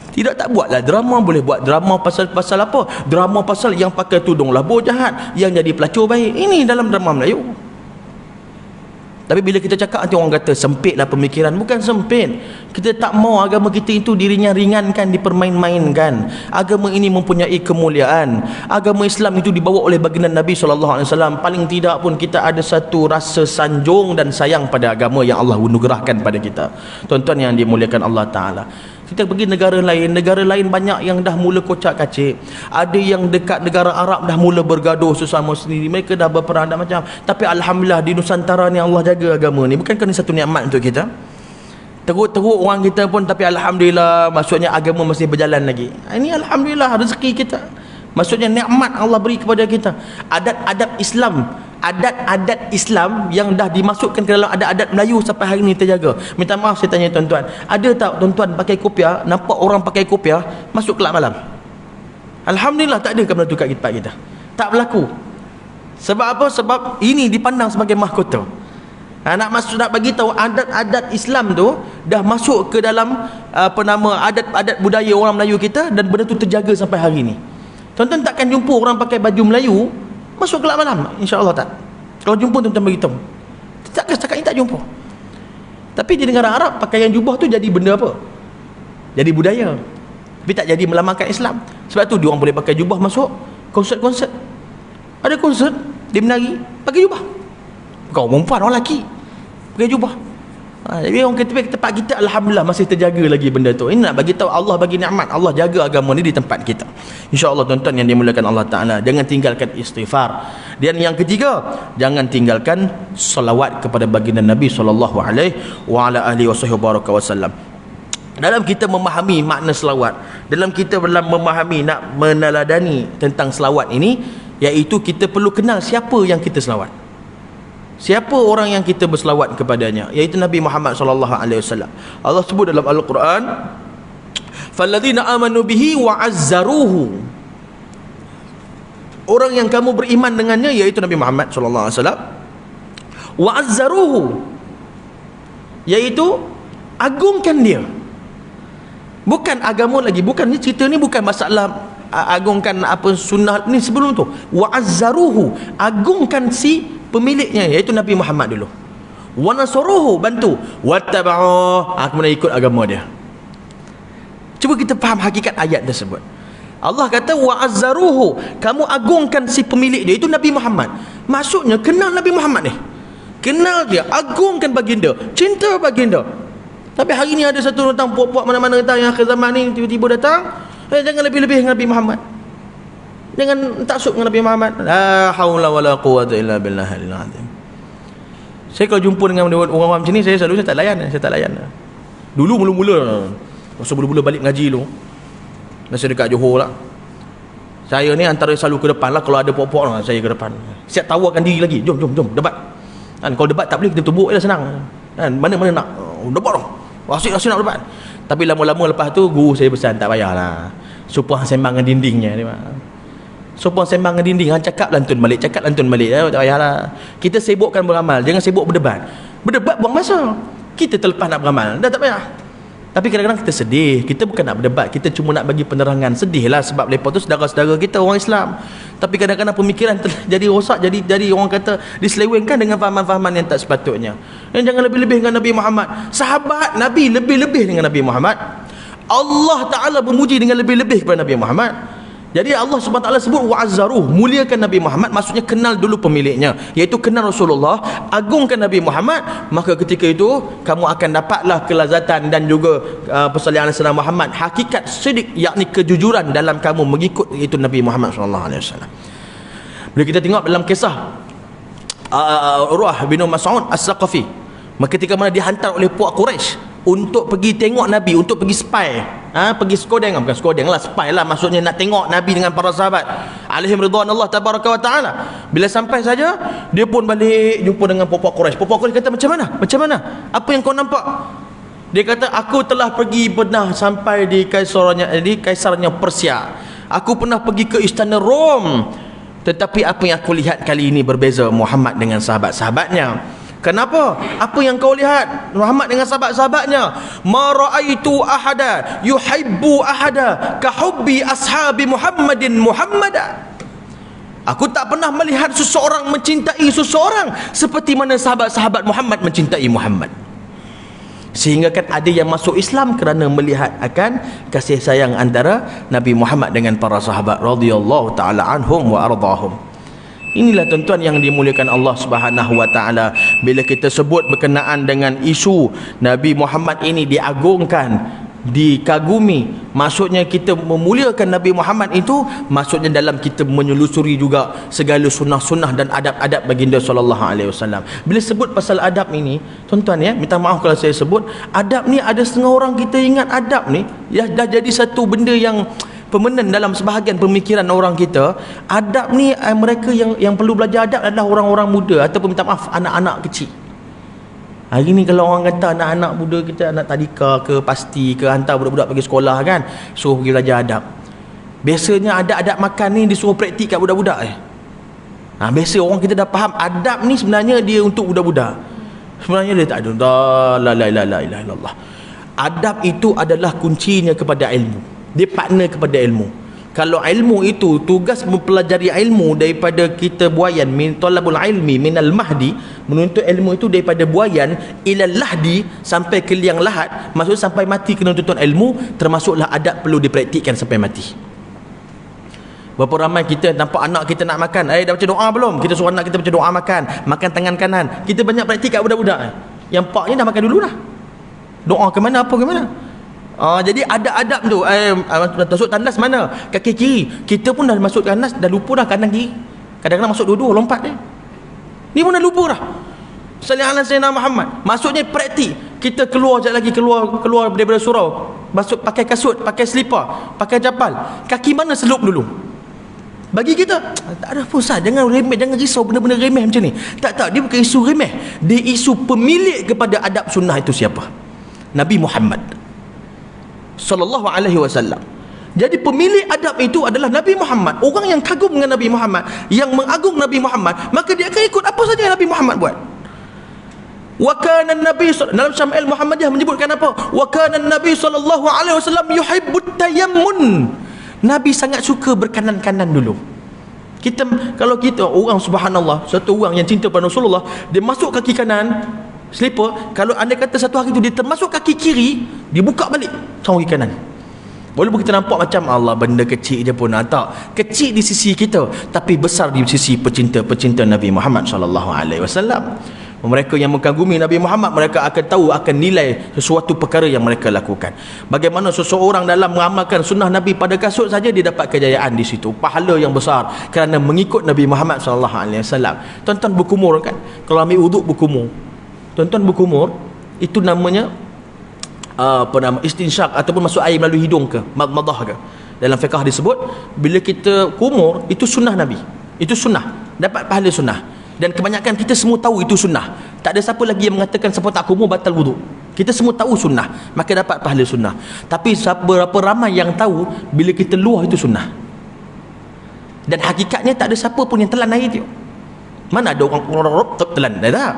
Tidak, tak buatlah drama. Boleh buat drama pasal apa? Drama pasal yang pakai tudung labur jahat, yang jadi pelacur baik. Ini dalam drama Melayu. Tapi bila kita cakap, nanti orang kata sempitlah pemikiran. Bukan sempit. Kita tak mau agama kita itu diringan-ringankan, dipermain-mainkan. Agama ini mempunyai kemuliaan. Agama Islam itu dibawa oleh baginda Nabi SAW. Paling tidak pun kita ada satu rasa sanjung dan sayang pada agama yang Allah anugerahkan pada kita. Tuan-tuan yang dimuliakan Allah Ta'ala, kita pergi negara lain banyak yang dah mula kocak-kacik. Ada yang dekat negara Arab dah mula bergaduh sesama sendiri. Mereka dah berperang dah macam. Tapi Alhamdulillah di Nusantara ni Allah jaga agama ni. Bukankah ni satu nikmat untuk kita? Teruk-teruk orang kita pun, tapi Alhamdulillah, maksudnya agama masih berjalan lagi. Ini Alhamdulillah rezeki kita. Maksudnya nikmat Allah beri kepada kita. Adat-adat Islam yang dah dimasukkan ke dalam adat-adat Melayu sampai hari ini terjaga. Minta maaf saya tanya tuan-tuan, ada tak tuan-tuan pakai kopiah, nampak orang pakai kopiah masuk kelab malam? Alhamdulillah tak ada benda tu kat tempat kita. Tak berlaku. Sebab apa? Sebab ini dipandang sebagai mahkota. Nak bagi tahu adat-adat Islam tu dah masuk ke dalam adat-adat budaya orang Melayu kita, dan benda tu terjaga sampai hari ini. Tuan-tuan takkan jumpa orang pakai baju Melayu masuk kelab malam, insya-Allah tak. Kalau jumpa tuan-tuan beritahu. Setakat ini tak jumpa. Tapi di negara Arab pakaian jubah tu jadi benda apa? Jadi budaya. Tapi tak jadi melamakan Islam. Sebab tu dia orang boleh pakai jubah masuk konsert-konsert. Ada konsert dia menari pakai jubah. Kau perempuan, orang lelaki pakai jubah. Jadi orang kata tempat kita Alhamdulillah masih terjaga lagi benda tu. Ini nak bagi tahu Allah bagi nikmat, Allah jaga agama ni di tempat kita. InsyaAllah tuan-tuan yang dimuliakan Allah Ta'ala, jangan tinggalkan istighfar. Dan yang ketiga, jangan tinggalkan salawat kepada baginda Nabi SAW. Dalam kita memahami makna selawat, dalam kita memahami nak meneladani tentang selawat ini, iaitu kita perlu kenal siapa yang kita selawat. Siapa orang yang kita berselawat kepadanya, iaitu Nabi Muhammad SAW. Allah sebut dalam Al-Quran, "Falladzina amanu bihi wa azzaruhu." Orang yang kamu beriman dengannya, iaitu Nabi Muhammad SAW. Wa azzaruhu, iaitu agungkan dia. Bukan agama lagi, bukan ni cerita ni bukan masalah agungkan apa sunnah ni sebelum tu. Wa azzaruhu, agungkan si pemiliknya, iaitu Nabi Muhammad dulu. Wa nasaruhu, bantu. Wattaba'u, kemudian ikut agama dia. Cuba kita faham hakikat ayat tersebut. Allah kata wa azzaruhu, kamu agungkan si pemilik dia, itu Nabi Muhammad. Maksudnya kenal Nabi Muhammad ni, kenal dia, agungkan baginda, cinta baginda. Tapi hari ni ada satu datang puak-puak mana-mana datang yang akhir zaman ni, tiba-tiba datang, jangan lebih-lebih dengan Nabi Muhammad, jangan taksub dengan Nabi Muhammad. La haula wala quwwata illa billahil azim. Saya kalau jumpa dengan orang-orang macam ni, saya tak layan. Dulu mula-mula, masa mula-mula balik mengaji dulu, masa dekat Johor lah, saya ni antara selalu ke depan lah. Kalau ada puak-puak lah, saya ke depan, siap tawarkan diri lagi. Jom debat kan. Kalau debat tak boleh, kita tumbuk je senang kan. Mana-mana nak debat dong, asyik nak debat. Tapi lama-lama lepas tu guru saya pesan, tak payahlah, supaya sembang dengan dindingnya ni. Supaya sembang dengan dinding, cakap lantun balik, tak payahlah. Kita sibukkan beramal, jangan sibuk berdebat. Berdebat buang masa, kita terlepas nak beramal, dah tak payah. Tapi kadang-kadang kita sedih, kita bukan nak berdebat, kita cuma nak bagi penerangan. Sedihlah sebab mereka tu saudara-saudara kita orang Islam. Tapi kadang-kadang pemikiran jadi rosak, jadi orang kata diselewengkan dengan fahaman-fahaman yang tak sepatutnya. Dan jangan lebih-lebih dengan Nabi Muhammad. Sahabat Nabi lebih-lebih dengan Nabi Muhammad. Allah Ta'ala memuji dengan lebih-lebih kepada Nabi Muhammad. Jadi Allah SWT sebut wa'azzaruh, muliakan Nabi Muhammad, maksudnya kenal dulu pemiliknya, iaitu kenal Rasulullah, agungkan Nabi Muhammad. Maka ketika itu kamu akan dapatlah kelazatan dan juga persalinan Nabi Muhammad, hakikat sidik, yakni kejujuran dalam kamu mengikut itu Nabi Muhammad SAW. Bila kita tengok dalam kisah Urwah bin Mas'ud As-Saqafi, ketika mana dihantar oleh puak Quraisy untuk pergi tengok Nabi, untuk pergi spy, pergi skodeng, bukan skodeng lah, spy lah, maksudnya nak tengok Nabi dengan para sahabat alaihim ridwanullah tabaraka wa ta'ala. Bila sampai saja, dia pun balik jumpa dengan puak Quraisy. Puak Quraisy kata, macam mana, apa yang kau nampak? Dia kata, aku telah pernah sampai di kaisarnya Persia, aku pernah pergi ke istana Rom, Tetapi apa yang aku lihat kali ini berbeza Muhammad dengan sahabat-sahabatnya. Kenapa? Apa yang kau lihat Muhammad dengan sahabat-sahabatnya? Ma ra'aitu ahada yuhibbu ahada ka hubbi ashabi Muhammadin Muhammada. Aku tak pernah melihat seseorang mencintai seseorang seperti mana sahabat-sahabat Muhammad mencintai Muhammad. Sehingga kan ada yang masuk Islam kerana melihat akan kasih sayang antara Nabi Muhammad dengan para sahabat radhiyallahu taala anhum wa ardahum. Inilah tuan-tuan yang dimuliakan Allah Subhanahu wa taala. Bila kita sebut berkenaan dengan isu Nabi Muhammad ini diagungkan, dikagumi, maksudnya kita memuliakan Nabi Muhammad itu, maksudnya dalam kita menyelusuri juga segala sunnah-sunnah dan adab-adab baginda sallallahu alaihi wasallam. Bila sebut pasal adab ini, tuan-tuan ya, minta maaf kalau saya sebut adab ni, ada setengah orang kita ingat adab ni ya dah jadi satu benda yang permanen dalam sebahagian pemikiran orang kita. Adab ni mereka yang perlu belajar adab adalah orang-orang muda ataupun minta maaf anak-anak kecil. Hari ni kalau orang kata anak-anak muda kita, anak tadika ke pasti ke, hantar budak-budak pergi sekolah kan, suruh pergi belajar adab. Biasanya adab-adab makan ni disuruh praktik kat budak-budak biasa orang kita dah faham adab ni sebenarnya dia untuk budak-budak. Sebenarnya dia tak ada. La ilaha illallah. Adab itu adalah kuncinya kepada ilmu. Dia partner kepada ilmu. Kalau ilmu itu tugas mempelajari ilmu daripada kita buayan, min talabul ilmi minal mahdi, menuntut ilmu itu daripada buayan ilal lahdi, sampai ke liang lahat, maksud sampai mati kena tuntut ilmu, termasuklah adab perlu dipraktikkan sampai mati. Berapa ramai kita nampak anak kita nak makan, dah baca doa belum? Kita suruh anak kita baca doa makan tangan kanan. Kita banyak praktik kat budak-budak yang paknya dah makan dulu dah. Doa ke mana, apa ke mana? Jadi ada adab tu. Masuk tandas mana? Kaki kiri. Kita pun dah masuk tandas, dah lupa dah kanan kiri. Kadang-kadang masuk dua-dua lompat ni. Ni pun dah lupa dah. Sallallahu alaihi wasallam Muhammad. Maksudnya praktik. Kita keluar sekejap lagi, keluar daripada surau. Masuk pakai kasut, pakai selipar, pakai japal. Kaki mana selup dulu? Bagi kita tak ada apa sah, jangan remeh, jangan risau benda-benda remeh macam ni. Tak, dia bukan isu remeh. Dia isu pemilik kepada adab sunnah itu siapa? Nabi Muhammad sallallahu alaihi wasallam. Jadi pemilik adab itu adalah Nabi Muhammad. Orang yang kagum dengan Nabi Muhammad, yang mengagung Nabi Muhammad, maka dia akan ikut apa saja yang Nabi Muhammad buat. Wa kana Nabi dalam Syama'il Muhammadiyah menyebutkan apa? Wa kana Nabi sallallahu alaihi wasallam yuhibbut tayammun. Nabi sangat suka berkanan-kanan dulu. Kalau kita orang subhanallah, satu orang yang cinta pada Rasulullah, dia masuk kaki kanan selipar, kalau anda kata satu hari tu dia termasuk kaki kiri, dia buka balik sama kaki kanan. Walaupun kita nampak macam Allah benda kecil je pun, tak kecil di sisi kita, tapi besar di sisi pecinta Nabi Muhammad sallallahu alaihi wasallam. Mereka yang mengagumi Nabi Muhammad, mereka akan tahu, akan nilai sesuatu perkara yang mereka lakukan. Bagaimana seseorang dalam mengamalkan sunnah Nabi pada kasut saja, dia dapat kejayaan di situ, pahala yang besar kerana mengikut Nabi Muhammad sallallahu alaihi wasallam. Tuan-tuan berkumur kan, kalau ambil wuduk berkumur, tuan-tuan berkumur, itu namanya istinsyak ataupun masuk air melalui hidung ke, madmadah ke. Dalam fiqh disebut bila kita kumur itu sunnah Nabi, itu sunnah, dapat pahala sunnah. Dan kebanyakan kita semua tahu itu sunnah. Tak ada siapa lagi yang mengatakan siapa tak kumur batal wuduk. Kita semua tahu sunnah, maka dapat pahala sunnah. Tapi berapa ramai yang tahu bila kita luah itu sunnah? Dan hakikatnya tak ada siapa pun yang telan air tu. Mana ada orang telan? Tak.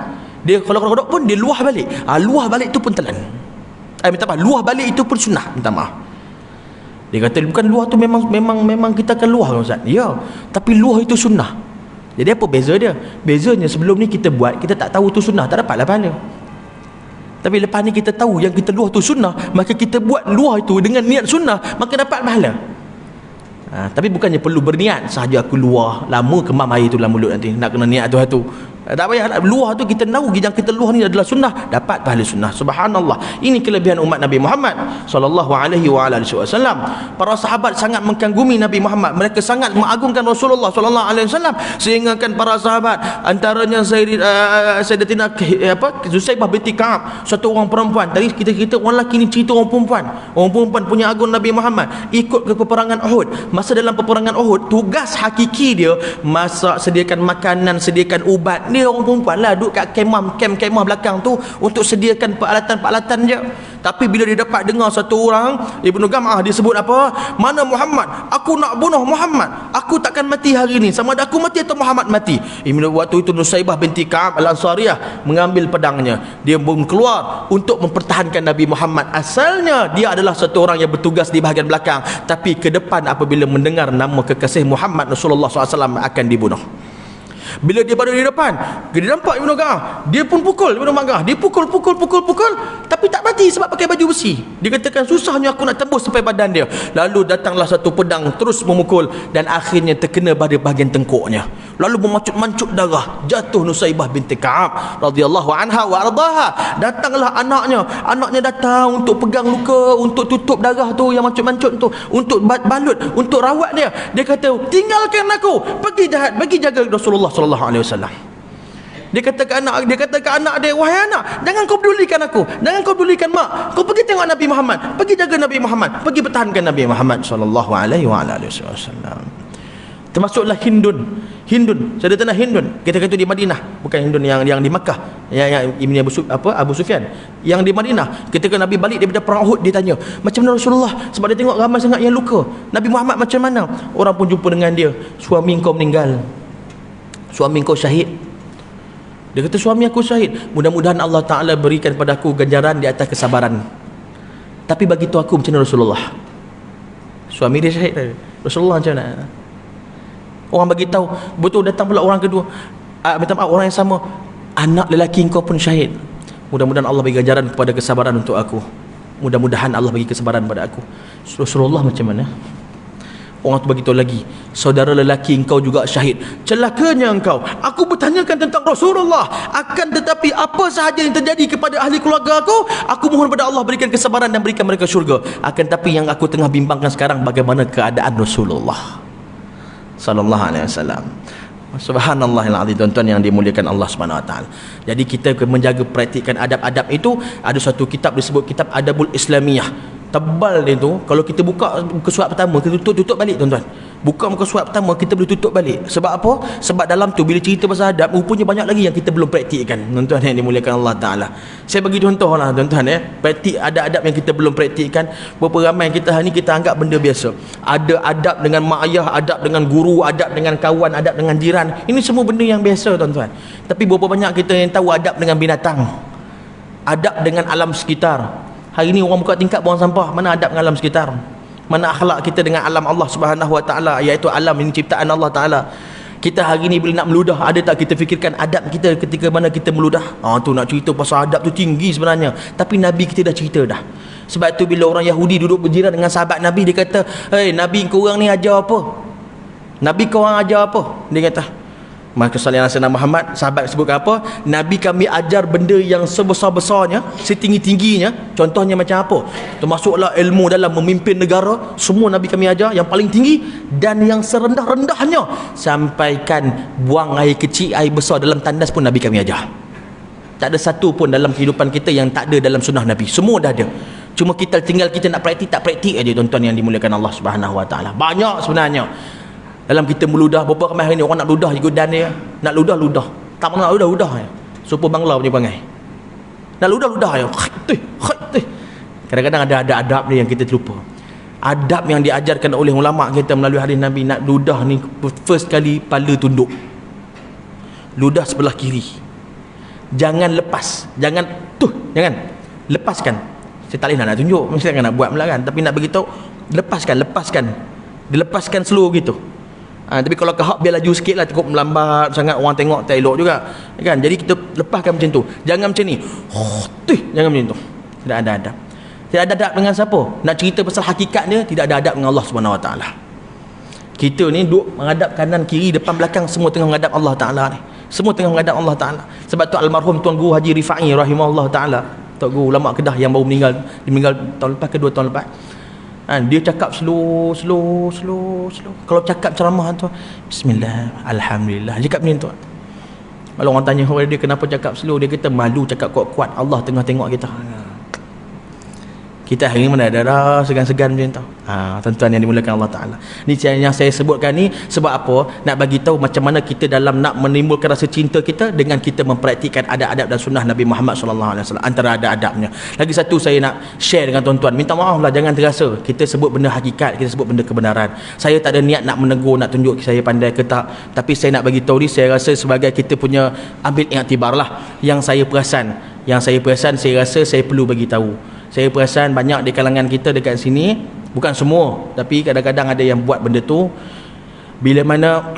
Dia kalau kodok pun dia luah balik. Luah balik tu pun telan. Minta maaf, luah balik itu pun sunnah. Minta maaf. Dia kata bukan luah tu memang kita akan luah Ustaz. Ya, tapi luah itu sunnah. Jadi apa beza dia? Bezanya sebelum ni kita buat, kita tak tahu tu sunnah, tak dapatlah pahala. Tapi lepas ni kita tahu yang kita luah tu sunnah, maka kita buat luah itu dengan niat sunnah, maka dapat pahala. Tapi bukannya perlu berniat sahaja aku luah, lama kemam air tu dalam mulut nanti, nak kena niat tu. Tak payah, luah tu kita tahu yang kita luah ni adalah sunnah, dapat pahala sunnah. Subhanallah. Ini kelebihan umat Nabi Muhammad sallallahu alaihi wasallam. Para sahabat sangat mengagumi Nabi Muhammad, mereka sangat mengagungkan Rasulullah sallallahu alaihi wasallam, sehingga kan para sahabat antaranya Sayyidatina Zusaibah binti Ka'ab, satu orang perempuan. Tadi kita orang lelaki ni cerita orang perempuan punya agung Nabi Muhammad, ikut ke peperangan Uhud. Masa dalam peperangan Uhud, tugas hakiki dia masak, sediakan makanan, sediakan ubat. Dia Ada orang perempuan lah duduk kat kemah belakang tu untuk sediakan peralatan-peralatan je. Tapi bila dia dapat dengar satu orang, Ibnu Gam'ah dia sebut apa? Mana Muhammad? Aku nak bunuh Muhammad. Aku takkan mati hari ni. Sama ada aku mati atau Muhammad mati. Waktu itu Nusaybah binti Ka'ab Al-Ansariyah mengambil pedangnya. Dia pun keluar untuk mempertahankan Nabi Muhammad. Asalnya dia adalah satu orang yang bertugas di bahagian belakang, tapi ke depan apabila mendengar nama kekasih Muhammad Rasulullah SAW akan dibunuh. Bila dia berada di depan, dia nampak Ibnu Gam'ah, dia pun pukul Ibnu Gam'ah, dia pukul, tapi tak mati sebab pakai baju besi. Dia katakan susahnya aku nak tembus sampai badan dia. Lalu datanglah satu pedang terus memukul dan akhirnya terkena pada bahagian tengkuknya. Lalu memancut-mancut darah, jatuh Nusaybah binti Ka'ab radhiyallahu anha wa ardaha. Datanglah anaknya datang untuk pegang luka, untuk tutup darah tu yang mancut-mancut tu, untuk balut, untuk rawat dia. Dia kata, tinggalkan aku, pergi jaga Rasulullah sallallahu alaihi wasallam. Dia kata ke anak dia, wahai anak, jangan kau pedulikan aku, jangan kau pedulikan mak, kau pergi tengok Nabi Muhammad, pergi jaga Nabi Muhammad, pergi pertahankan Nabi Muhammad sallallahu alaihi wasallam. Termasuklah Hindun, Sayyidatina Hindun, kita kata di Madinah, bukan Hindun yang di Makkah, yang Ibn Abu Sufyan, yang di Madinah. Ketika Nabi balik daripada perang Uhud, dia tanya, macam mana Rasulullah? Sebab dia tengok ramai sangat yang luka. Nabi Muhammad macam mana? Orang pun jumpa dengan dia, suami kau meninggal, suami kau syahid. Dia kata, suami aku syahid, mudah-mudahan Allah Ta'ala berikan pada aku ganjaran di atas kesabaran. Tapi bagi tu aku macam mana Rasulullah? Suami dia syahid, Rasulullah macam mana? Orang bagi tahu, betul datang pula orang kedua, minta maaf, orang yang sama, anak lelaki engkau pun syahid, mudah-mudahan Allah bagi ganjaran kepada kesabaran untuk aku, mudah-mudahan Allah bagi kesabaran pada aku. Rasulullah macam mana? Orang tu bagi tahu lagi, saudara lelaki engkau juga syahid, celakanya engkau, aku bertanyakan tentang Rasulullah, akan tetapi apa sahaja yang terjadi kepada ahli keluarga aku mohon pada Allah berikan kesabaran dan berikan mereka syurga. Akan tetapi yang aku tengah bimbangkan sekarang, bagaimana keadaan Rasulullah sallallahu alaihi wasallam. Subhanallahil azim, tuan-tuan yang dimuliakan Allah Subhanahu wa taala. Jadi kita menjaga praktikkan adab-adab itu. Ada satu kitab disebut kitab Adabul Islamiyah. Tebal dia tu, kalau kita buka muka surat pertama, kita tutup balik tuan-tuan. Buka muka surat pertama, kita boleh tutup balik. Sebab apa? Sebab dalam tu bila cerita pasal adab, rupanya banyak lagi yang kita belum praktikkan, tuan-tuan yang dimuliakan Allah Ta'ala. Saya bagi contoh lah tuan-tuan, praktik adab-adab yang kita belum praktikkan. Berapa ramai kita hari ni kita anggap benda biasa. Ada adab dengan mak ayah, adab dengan guru, adab dengan kawan, adab dengan jiran. Ini semua benda yang biasa tuan-tuan. Tapi berapa banyak kita yang tahu adab dengan binatang, adab dengan alam sekitar. Hari ni orang buka tingkap buang sampah, mana adab dengan alam sekitar? Mana akhlak kita dengan alam Allah Subhanahu wa taala, iaitu alam ini ciptaan Allah Taala. Kita hari ni bila nak meludah, ada tak kita fikirkan adab kita ketika mana kita meludah? Tu nak cerita pasal adab tu tinggi sebenarnya, tapi Nabi kita dah cerita dah. Sebab tu bila orang Yahudi duduk berjiran dengan sahabat Nabi, dia kata, "Hei, Nabi kau orang ni ajar apa? Nabi kau orang ajar apa?" Dia kata, maka sallallahu alaihi wasallam Muhammad, sahabat sebut apa? Nabi kami ajar benda yang sebesar-besarnya, setinggi-tingginya. Contohnya macam apa? Termasuklah ilmu dalam memimpin negara, semua Nabi kami ajar yang paling tinggi. Dan yang serendah-rendahnya, sampaikan buang air kecil, air besar dalam tandas pun Nabi kami ajar. Tak ada satu pun dalam kehidupan kita yang tak ada dalam sunnah Nabi. Semua dah ada. Cuma kita tinggal kita nak praktik tak praktik aja tuan-tuan yang dimuliakan Allah Subhanahu wa taala. Banyak sebenarnya dalam kita meludah. Berapa ramai hari ni orang nak ludah ikut dan dia, nak ludah, tak pernah ludah ya. Supo Bangla punya perangai, nak ludah ya. Kadang-kadang ada adab ni yang kita terlupa. Adab yang diajarkan oleh ulama kita melalui hadis Nabi, nak ludah ni first kali kepala tunduk, ludah sebelah kiri, jangan lepas, jangan lepaskan. Saya tak boleh nak tunjuk, mesti nak buat melaran, tapi nak beritahu lepaskan, dilepaskan slow gitu. Tapi kalau kehak biar laju sikit lah, cukup melambat sangat, orang tengok tak elok juga kan. Jadi kita lepaskan macam tu, jangan macam ni, jangan macam tu. Tidak ada adab. Tidak ada adab dengan siapa? Nak cerita pasal hakikat dia, tidak ada adab dengan Allah Subhanahu wa taala. Kita ni duk menghadap kanan kiri depan belakang, semua tengah menghadap Allah Taala ni. Semua tengah menghadap Allah Taala. Sebab tu almarhum Tuan Guru Haji Rifai rahimahullah taala, Tuan Guru ulama Kedah yang baru meninggal tahun lepas ke 2 tahun lepas. Dia cakap slow. Kalau cakap ceramah tu, bismillah, alhamdulillah, dia cakap macam tu. Kalau orang tanya kepada dia kenapa cakap slow, dia kata malu cakap kuat-kuat, Allah tengah tengok kita. Kita hari ni mana ada segan-segan macam tu. Tuan-tuan yang dimulakan Allah Ta'ala. Ni yang saya sebutkan ni sebab apa? Nak bagi tahu macam mana kita dalam nak menimbulkan rasa cinta kita dengan kita mempraktikkan adab-adab dan sunnah Nabi Muhammad SAW. Antara adab-adabnya. Lagi satu saya nak share dengan tuan-tuan. Minta maaf lah, jangan terasa kita sebut benda hakikat, kita sebut benda kebenaran. Saya tak ada niat nak menegur, nak tunjuk saya pandai ke tak. Tapi saya nak bagi tahu ni, saya rasa sebagai kita punya ambil iktibar lah. Yang saya perasan, saya rasa saya perlu bagi tahu. Saya perasan banyak di kalangan kita dekat sini, bukan semua, tapi kadang-kadang ada yang buat benda tu. Bila mana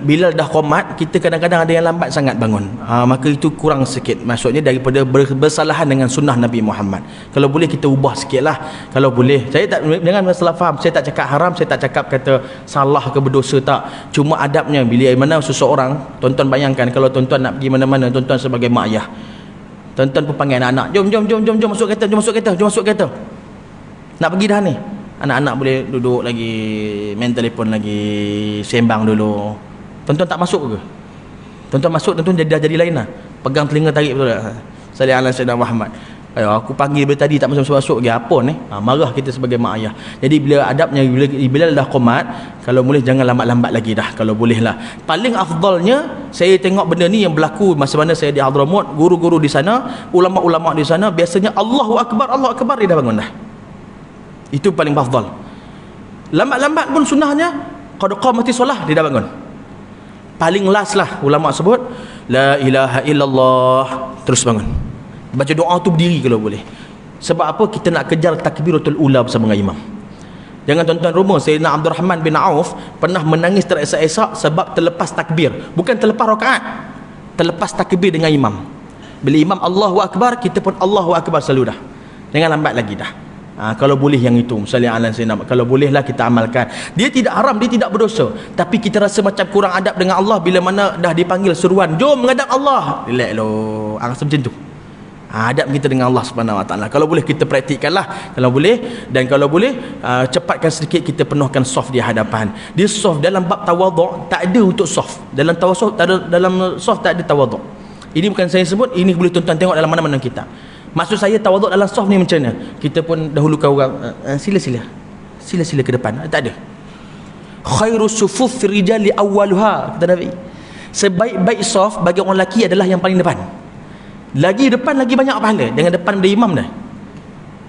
bila dah qomat, kita kadang-kadang ada yang lambat sangat bangun. Maka itu kurang sikit. Maksudnya daripada bersalahan dengan sunnah Nabi Muhammad. Kalau boleh kita ubah sikit lah. Kalau boleh. Saya tak, jangan salah faham. Saya tak cakap haram, saya tak cakap kata salah ke berdosa, tak. Cuma adabnya bila mana seseorang, tuan-tuan bayangkan kalau tuan-tuan nak pergi mana-mana, tuan-tuan sebagai mak ayah, tuan-tuan pun panggil anak-anak, jom masuk kereta. Nak pergi dah ni. Anak-anak boleh duduk lagi, main telefon lagi, sembang dulu. Tuan-tuan tak masuk ke? Tuan-tuan masuk, tuan-tuan dah jadi lain lah. Pegang telinga, tarik betul tak? Sallallahu alaihi wasallam Muhammad. Aku panggil dari tadi tak masuk-masuk lagi. Apa ni? Marah kita sebagai mak ayah. Jadi bila adabnya, bila dah qomat, kalau boleh jangan lambat-lambat lagi dah. Kalau boleh lah. Paling afdalnya, saya tengok benda ni yang berlaku masa mana saya di Hadramut, guru-guru di sana, ulama-ulama di sana, biasanya Allahu Akbar, dia dah bangun dah. Itu paling afdal. Lambat-lambat pun sunnahnya qad qamati solah, dia dah bangun. Paling last lah ulama sebut la ilaha illallah, terus bangun. Baca doa tu berdiri kalau boleh. Sebab apa? Kita nak kejar takbiratul ula bersama dengan imam. Jangan tuan-tuan rumah, Sayyidina Abdul Rahman bin Auf pernah menangis teresak-esak sebab terlepas takbir. Bukan terlepas rakaat, terlepas takbir dengan imam. Bila imam Allahu Akbar, kita pun Allahu Akbar selalu dah. Jangan lambat lagi dah. Kalau boleh yang itu, kalau bolehlah kita amalkan. Dia tidak haram, dia tidak berdosa, tapi kita rasa macam kurang adab dengan Allah bila mana dah dipanggil seruan, jom menghadap Allah, relax loh, rasa macam tu. Adab kita dengan Allah Subhanahu Wa Taala. Kalau boleh kita praktikkanlah, kalau boleh. Dan kalau boleh cepatkan sedikit kita penuhkan soft di hadapan. Dia soft dalam bab tawaduk, tak ada untuk soft. Dalam tawaduk tak ada, dalam soft tak ada tawaduk. Ini bukan saya sebut, ini boleh tuan-tuan tengok dalam mana-mana kita. Maksud saya tawaduk dalam soft ni macam mana? Kita pun dahulukan orang, sila ke depan. Tak ada. Khairu sufuf rijali awwaluha, kata Nabi. Sebaik-baik soft bagi orang lelaki adalah yang paling depan. Lagi depan lagi banyak pahala. Jangan depan dari imam dah.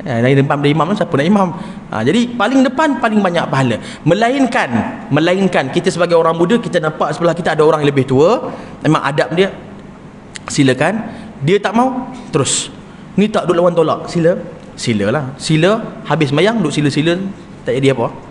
Dari depan dari imam, siapa nak imam? Jadi paling depan paling banyak pahala. Melainkan kita sebagai orang muda, kita nampak sebelah kita ada orang yang lebih tua, memang adab dia silakan. Dia tak mau, terus. Ni tak duduk lawan tolak, silalah. Sila habis mayang duduk sila-sila, tak jadi apa.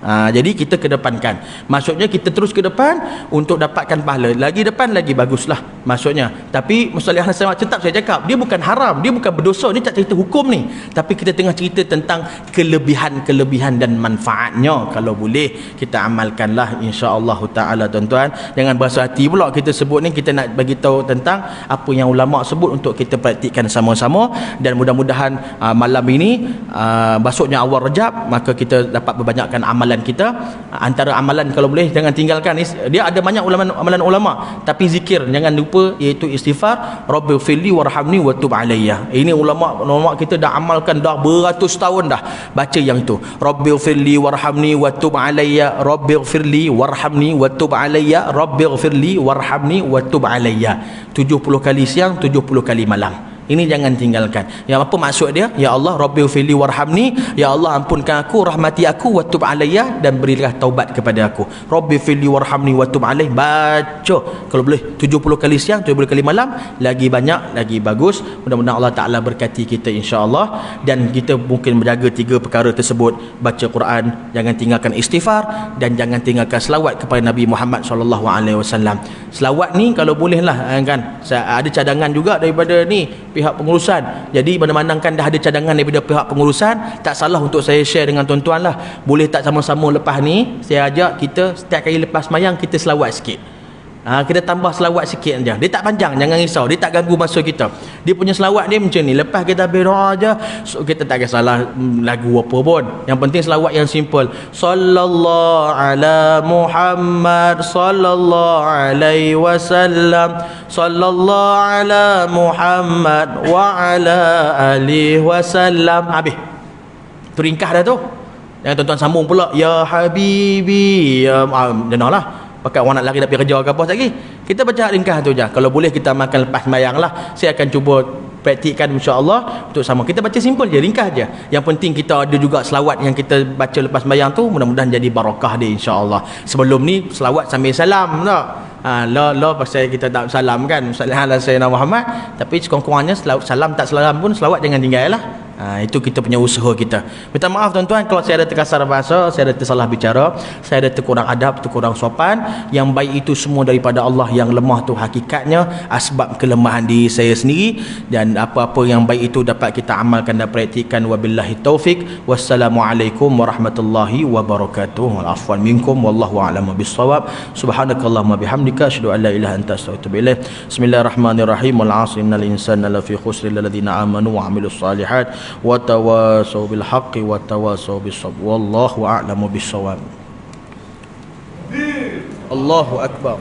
Jadi kita kedepankan. Maksudnya kita terus ke depan untuk dapatkan pahala. Lagi depan lagi baguslah maksudnya. Tapi Mustalih Hasan tetap saya cakap, dia bukan haram, dia bukan berdosa. Ni tak cerita hukum ni, tapi kita tengah cerita tentang kelebihan-kelebihan dan manfaatnya. Kalau boleh kita amalkanlah, insya-Allah taala tuan-tuan. Jangan berasa hati pula kita sebut ni, kita nak bagi tahu tentang apa yang ulama sebut untuk kita praktikkan sama-sama. Dan mudah-mudahan malam ini masuknya awal Rejab, maka kita dapat berbanyakkan amalan kita. Antara amalan kalau boleh jangan tinggalkan, dia ada banyak amalan ulama, tapi zikir jangan lupa, iaitu istighfar, Rabbighfirli warhamni watub alayya. Ini ulama kita dah amalkan dah beratus tahun dah baca yang itu, Rabbighfirli warhamni watub alayya, Rabbighfirli warhamni watub alayya, Rabbighfirli warhamni watub alayya. 70 kali siang, 70 kali malam. Ini jangan tinggalkan. Yang apa maksud dia? Ya Allah, Rabbighfirli warhamni, ya Allah ampunkan aku, rahmati aku, watub alayya, dan berilah taubat kepada aku. Rabbighfirli warhamni watub alayya. Baca kalau boleh 70 kali siang, 70 kali malam, lagi banyak lagi bagus. Mudah-mudahan Allah Taala berkati kita insya-Allah. Dan kita mungkin menjaga 3 perkara tersebut: baca Quran, jangan tinggalkan istighfar, dan jangan tinggalkan selawat kepada Nabi Muhammad sallallahu alaihi wasallam. Selawat ni kalau bolehlah kan, ada cadangan juga daripada ni pihak pengurusan. Jadi mana-mana kan dah ada cadangan daripada pihak pengurusan, tak salah untuk saya share dengan tuan-tuan lah. Boleh tak sama-sama lepas ni saya ajak kita setiap kali lepas mayang kita selawat sikit. Kita tambah selawat sikit aja. Dia tak panjang, jangan risau. Dia tak ganggu masa kita. Dia punya selawat dia macam ni. Lepas kita habis doa aja, so kita tak kisahlah lagu apa pun. Yang penting selawat yang simple. Sallallahu ala Muhammad sallallahu alaihi wasallam. Sallallahu ala Muhammad wa ala alihi wasallam. Habis. Tu ringkas dah tu. Yang tuan-tuan sambung pula, ya habibi, ya jangan lah. Pakai orang nak lari nak pergi kerja ke apa lagi. Kita baca ringkas tu je. Kalau boleh kita makan lepas sembahyang lah. Saya akan cuba praktikkan insya-Allah untuk sama. Kita baca simple je, ringkas je. Yang penting kita ada juga selawat yang kita baca lepas sembahyang tu, mudah-mudahan jadi barakah dia insya-Allah. Sebelum ni selawat sambil salam tak? La pasal kita tak salam kan. Sallallahu alaihi Muhammad, tapi sekurang-kurangnya salam tak salam pun selawat jangan tinggal lah. Itu kita punya usaha kita. Minta maaf tuan-tuan kalau saya ada terkasar bahasa, saya ada tersalah bicara, saya ada terkurang adab, terkurang sopan. Yang baik itu semua daripada Allah, yang lemah tu hakikatnya asbab kelemahan diri saya sendiri, dan apa-apa yang baik itu dapat kita amalkan dan praktikkan. Wabillahi taufik. Wassalamualaikum warahmatullahi wabarakatuh. Wal afwan minkum wallahu a'lamu bissawab. Subhanakallahumma bihamdika asyhadu an la ilaha illa anta astaghfiruka wa atubu ilaik. Bismillahirrahmanirrahim. Wal 'asri innal insana lafi khusr illa alladziina amanu wa 'amilus shalihat wa tawasaw bil haqqi wa tawasaw bis sabr. Wallahu a'lamu bis shawab. Allahu akbar.